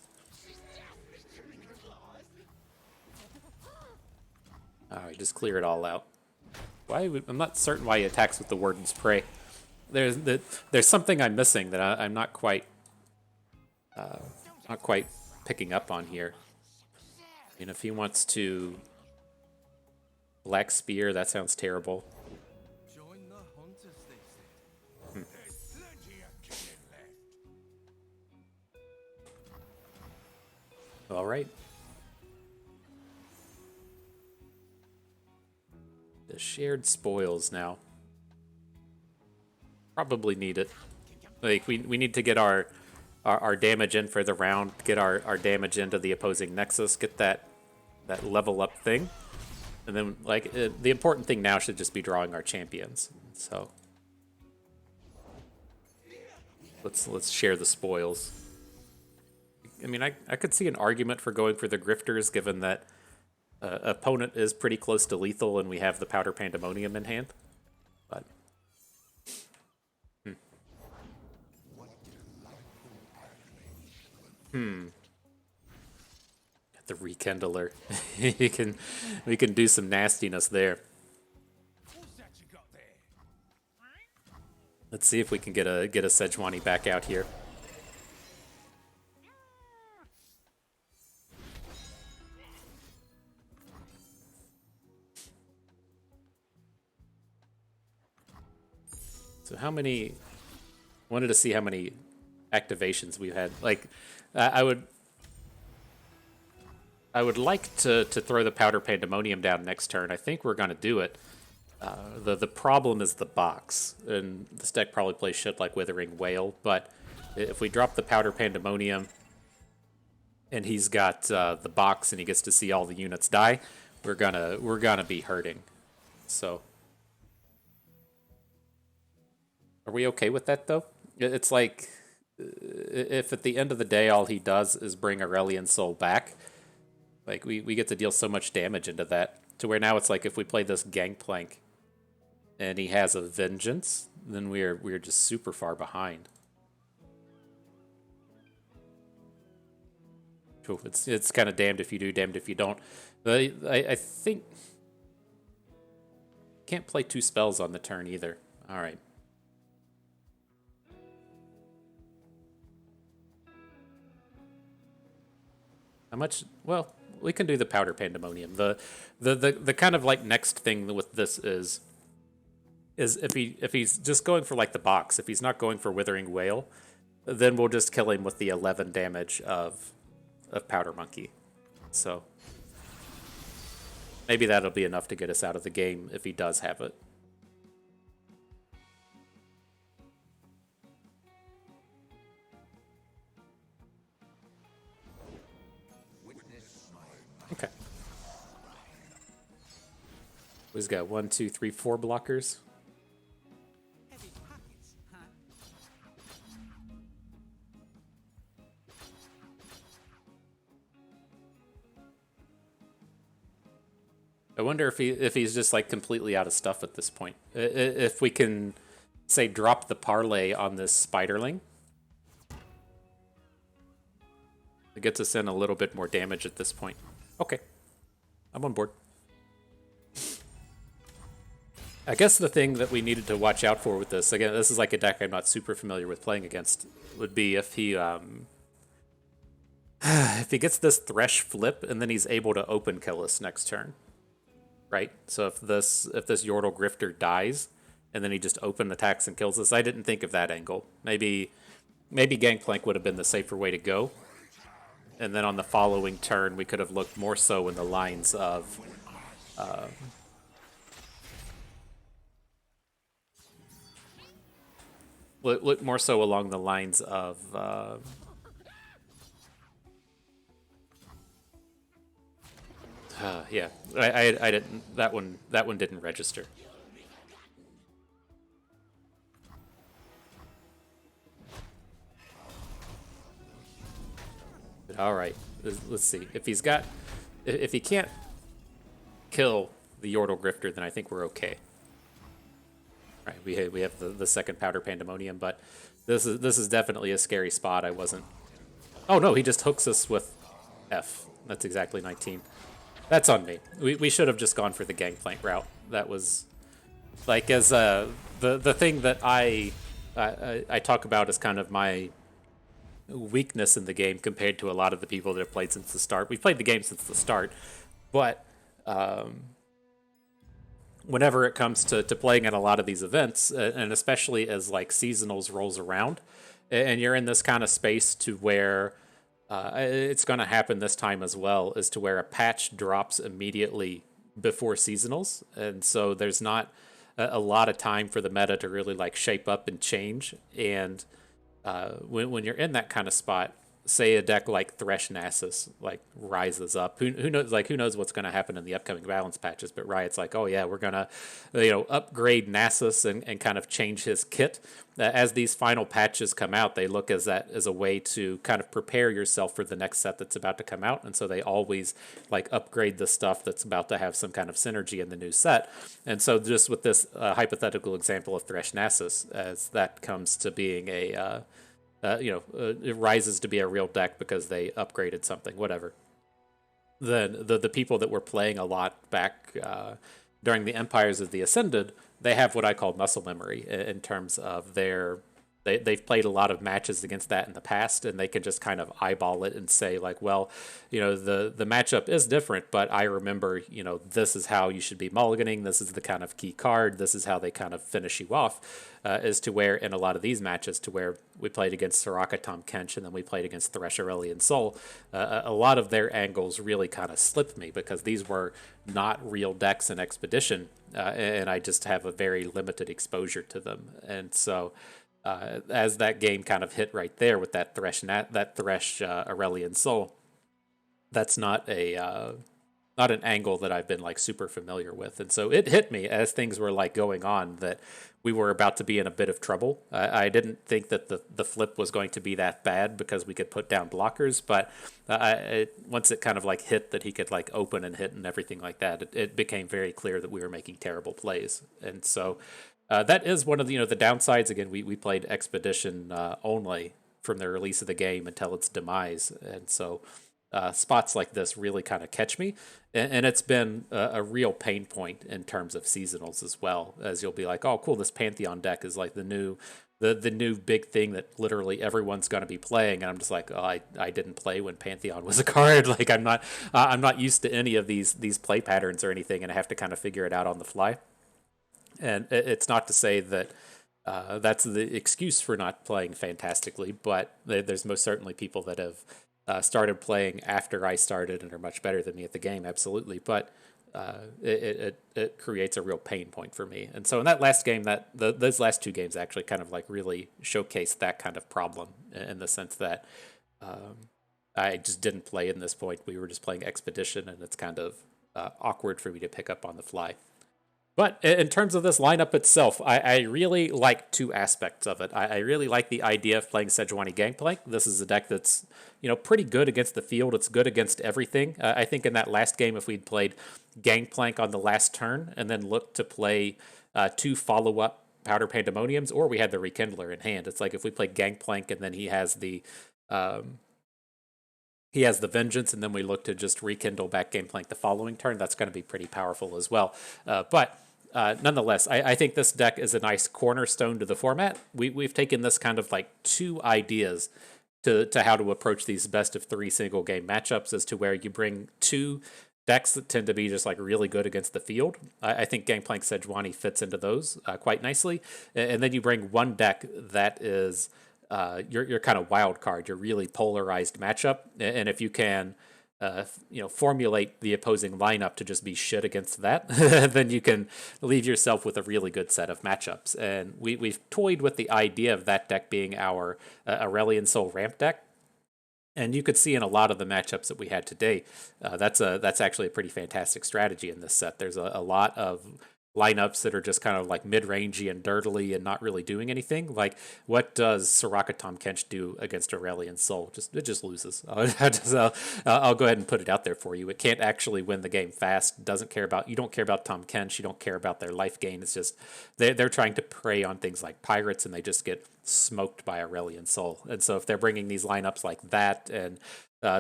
Alright, just clear it all out. I'm not certain why he attacks with the Warden's Prey. There's something I'm missing that I'm not quite picking up on here. And if he wants to Black Spear, that sounds terrible. All right. The shared spoils now. Probably need it. Like we need to get our damage in for the round, get our damage into the opposing Nexus, get that level up thing. And then the important thing now should just be drawing our champions. So let's share the spoils. I mean, I could see an argument for going for the Grifters, given that opponent is pretty close to lethal and we have the Powder Pandemonium in hand. But Got the Rekindler. we can do some nastiness there. Let's see if we can get a Sejuani back out here. So how many? Wanted to see how many activations we've had. Like, I would like to throw the Powder Pandemonium down next turn. I think we're gonna do it. The problem is the box, and this deck probably plays shit like Withering Whale. But if we drop the Powder Pandemonium, and he's got the box, and he gets to see all the units die, we're gonna be hurting. So. Are we okay with that, though? It's like, if at the end of the day all he does is bring Aurelian Soul back, like, we get to deal so much damage into that, to where now it's like if we play this Gangplank and he has a Vengeance, then we're just super far behind. It's kind of damned if you do, damned if you don't. But I think... Can't play 2 spells on the turn either. Alright. How much? Well, we can do the Powder Pandemonium. The kind of like next thing with this is if he's just going for like the box, if he's not going for Withering Whale, then we'll just kill him with the 11 damage of Powder Monkey. So maybe that'll be enough to get us out of the game if he does have it. Okay. We've got 1, 2, 3, 4 blockers. Heavy pockets, huh? I wonder if he's just like completely out of stuff at this point. If we can say drop the parlay on this Spiderling, it gets us in a little bit more damage at this point. Okay, I'm on board. I guess the thing that we needed to watch out for with this, again, this is like a deck I'm not super familiar with playing against, would be if he if he gets this Thresh flip and then he's able to open kill us next turn, right? So if this Yordle Grifter dies and then he just open attacks and kills us, I didn't think of that angle. Maybe Gangplank would have been the safer way to go. And then on the following turn, we could have looked more so in the lines of look more so along the lines of yeah. I didn't that one didn't register. All right, let's see. If he can't kill the Yordle Grifter, then I think we're okay. All right, we have the second Powder Pandemonium, but this is definitely a scary spot. I wasn't. Oh no, he just hooks us with F. That's exactly 19. That's on me. We should have just gone for the Gangplank route. That was like as the thing that I talk about as kind of my weakness in the game compared to a lot of the people that have played since the start. We've played the game since the start, but whenever it comes to playing at a lot of these events, and especially as like seasonals rolls around, and you're in this kind of space to where it's going to happen this time as well, is to where a patch drops immediately before seasonals, and so there's not a lot of time for the meta to really like shape up and change. And when you're in that kind of spot, say a deck like Thresh Nasus like rises up, who knows what's going to happen in the upcoming balance patches, but Riot's like, oh yeah, we're gonna upgrade Nasus and kind of change his kit. As these final patches come out, they look as a way to kind of prepare yourself for the next set that's about to come out, and so they always like upgrade the stuff that's about to have some kind of synergy in the new set. And so just with this hypothetical example of Thresh Nasus, as that comes to being it rises to be a real deck because they upgraded something, whatever. Then the people that were playing a lot back during the Empires of the Ascended, they have what I call muscle memory in terms of they've played a lot of matches against that in the past, and they can just kind of eyeball it and say like, well, the matchup is different, but I remember, this is how you should be mulliganing. This is the kind of key card. This is how they kind of finish you off. As to where in a lot of these matches, to where we played against Soraka Tahm Kench and then we played against Thresh Aurelion Sol, a lot of their angles really kind of slipped me because these were not real decks in Expedition, and I just have a very limited exposure to them. And so as that game kind of hit right there with that Thresh Aurelion Sol, that's not an angle that I've been like super familiar with. And so it hit me as things were like going on that we were about to be in a bit of trouble. I didn't think that the flip was going to be that bad because we could put down blockers, but once it kind of like hit that he could like open and hit and everything like that, it became very clear that we were making terrible plays. And so that is one of the downsides. Again, we played Expedition only from the release of the game until its demise, and so spots like this really kind of catch me, and it's been a real pain point in terms of seasonals as well, as you'll be like, oh cool, this Pantheon deck is like the new the new big thing that literally everyone's going to be playing, and I'm just like, oh, I didn't play when Pantheon was a card. Like I'm not used to any of these play patterns or anything, and I have to kind of figure it out on the fly. And it's not to say that that's the excuse for not playing fantastically, but there's most certainly people that have started playing after I started and are much better than me at the game, absolutely. But it creates a real pain point for me. And so in that last game, those last two games actually kind of like really showcased that kind of problem in the sense that I just didn't play in this point. We were just playing Expedition, and it's kind of awkward for me to pick up on the fly. But in terms of this lineup itself, I really like two aspects of it. I really like the idea of playing Sejuani Gangplank. This is a deck that's, pretty good against the field. It's good against everything. I think in that last game, if we'd played Gangplank on the last turn and then looked to play two follow-up Powder Pandemoniums, or we had the Rekindler in hand. It's like if we played Gangplank and then he has the Vengeance, and then we look to just rekindle back Gangplank the following turn. That's going to be pretty powerful as well. But nonetheless, I think this deck is a nice cornerstone to the format. We've taken this kind of like two ideas to how to approach these best of three single game matchups, as to where you bring two decks that tend to be just like really good against the field. I think Gangplank Sejuani fits into those quite nicely. And then you bring one deck that is your kind of wild card, your really polarized matchup. And if you can formulate the opposing lineup to just be shit against that, then you can leave yourself with a really good set of matchups. And we've toyed with the idea of that deck being our Aurelion Sol ramp deck. And you could see in a lot of the matchups that we had today, that's actually a pretty fantastic strategy in this set. There's a lot of lineups that are just kind of like mid-rangey and dirtily and not really doing anything. Like, what does Soraka Tom Kench do against Aurelion Sol? It just loses. I'll go ahead and put it out there for you. It can't actually win the game fast. You don't care about Tom Kench. You don't care about their life gain. It's just they're trying to prey on things like pirates, and they just get smoked by Aurelion Sol. And so if they're bringing these lineups like that, and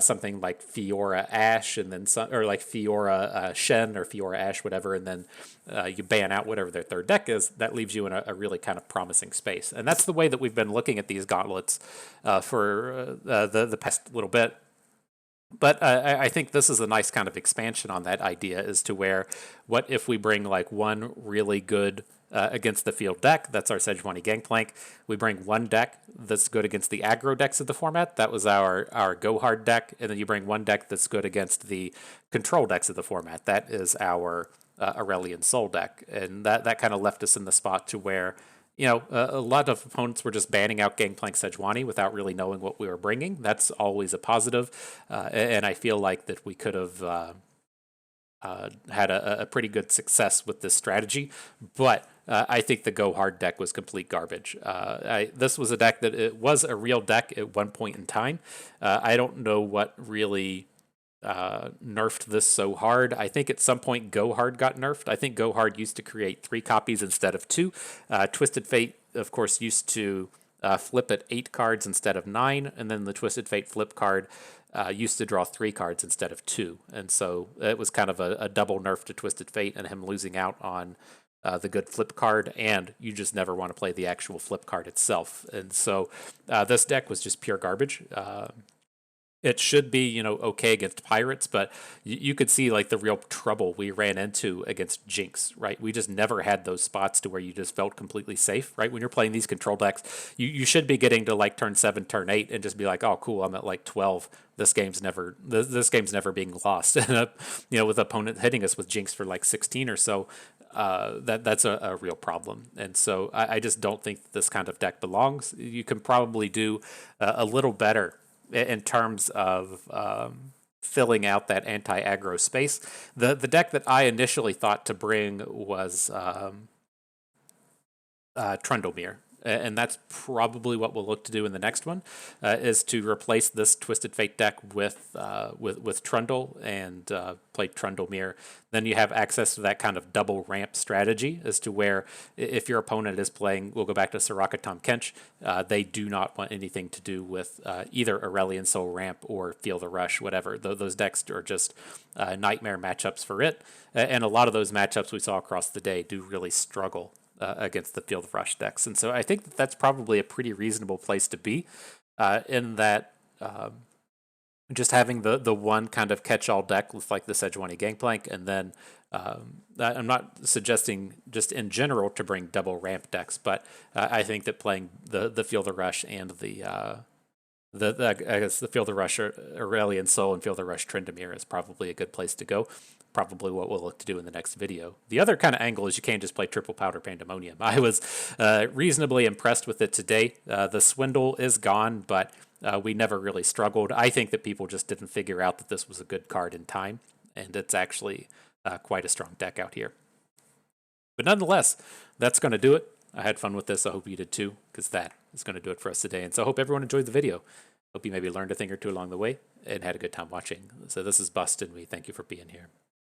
something like Fiora Ash, and then or like Fiora Shen or Fiora Ash, whatever, and then you ban out whatever their third deck is, that leaves you in a really kind of promising space. And that's the way that we've been looking at these gauntlets for the past little bit. But I think this is a nice kind of expansion on that idea, as to where, what if we bring like one really good against the field deck? That's our Sejuani Gangplank. We bring one deck that's good against the aggro decks of the format. That was our Go Hard deck. And then you bring one deck that's good against the control decks of the format. That is our Aurelion Sol deck. And that kind of left us in the spot to where, a lot of opponents were just banning out Gangplank Sejuani without really knowing what we were bringing. That's always a positive. And I feel like that we could have had a pretty good success with this strategy. But I think the Go Hard deck was complete garbage. This was a deck that it was a real deck at one point in time. I don't know what really nerfed this so hard. I think at some point Go Hard got nerfed. I think Go Hard used to create 3 copies instead of 2. Twisted Fate, of course, used to flip at 8 cards instead of 9, and then the Twisted Fate flip card used to draw 3 cards instead of 2. And so it was kind of a double nerf to Twisted Fate, and him losing out on the good flip card, and you just never want to play the actual flip card itself. And so this deck was just pure garbage. It should be, okay against pirates, but you could see like the real trouble we ran into against Jinx, right? We just never had those spots to where you just felt completely safe, right? When you're playing these control decks, you should be getting to like turn 7, turn 8, and just be like, oh, cool, I'm at like 12. This game's never being lost. And with opponent hitting us with Jinx for like 16 or so, that's a real problem. And so I just don't think that this kind of deck belongs. You can probably do a little better in terms of filling out that anti-aggro space. The deck that I initially thought to bring was Trundlemere. And that's probably what we'll look to do in the next one, is to replace this Twisted Fate deck with Trundle and play Trundlemere. Then you have access to that kind of double ramp strategy, as to where if your opponent is playing, we'll go back to Soraka Tom Kench, they do not want anything to do with either Aurelion Sol ramp or Feel the Rush, whatever. Those decks are just nightmare matchups for it. And a lot of those matchups we saw across the day do really struggle against the Field Rush decks. And so I think that that's probably a pretty reasonable place to be, in that just having the one kind of catch-all deck with like the Sejuani Gangplank, and then I'm not suggesting just in general to bring double ramp decks, but I think that playing the Field of Rush and I guess the Field of Rush Aurelian Soul and Field of Rush Tryndamere is probably a good place to go. Probably what we'll look to do in the next video. The other kind of angle is you can't just play triple powder Pandemonium. I was reasonably impressed with it today. The Swindle is gone, but we never really struggled. I think that people just didn't figure out that this was a good card in time, and it's actually quite a strong deck out here. But nonetheless, that's going to do it. I had fun with this. I hope you did too, because that is going to do it for us today. And so I hope everyone enjoyed the video. Hope you maybe learned a thing or two along the way and had a good time watching. So this is Bust, and we thank you for being here.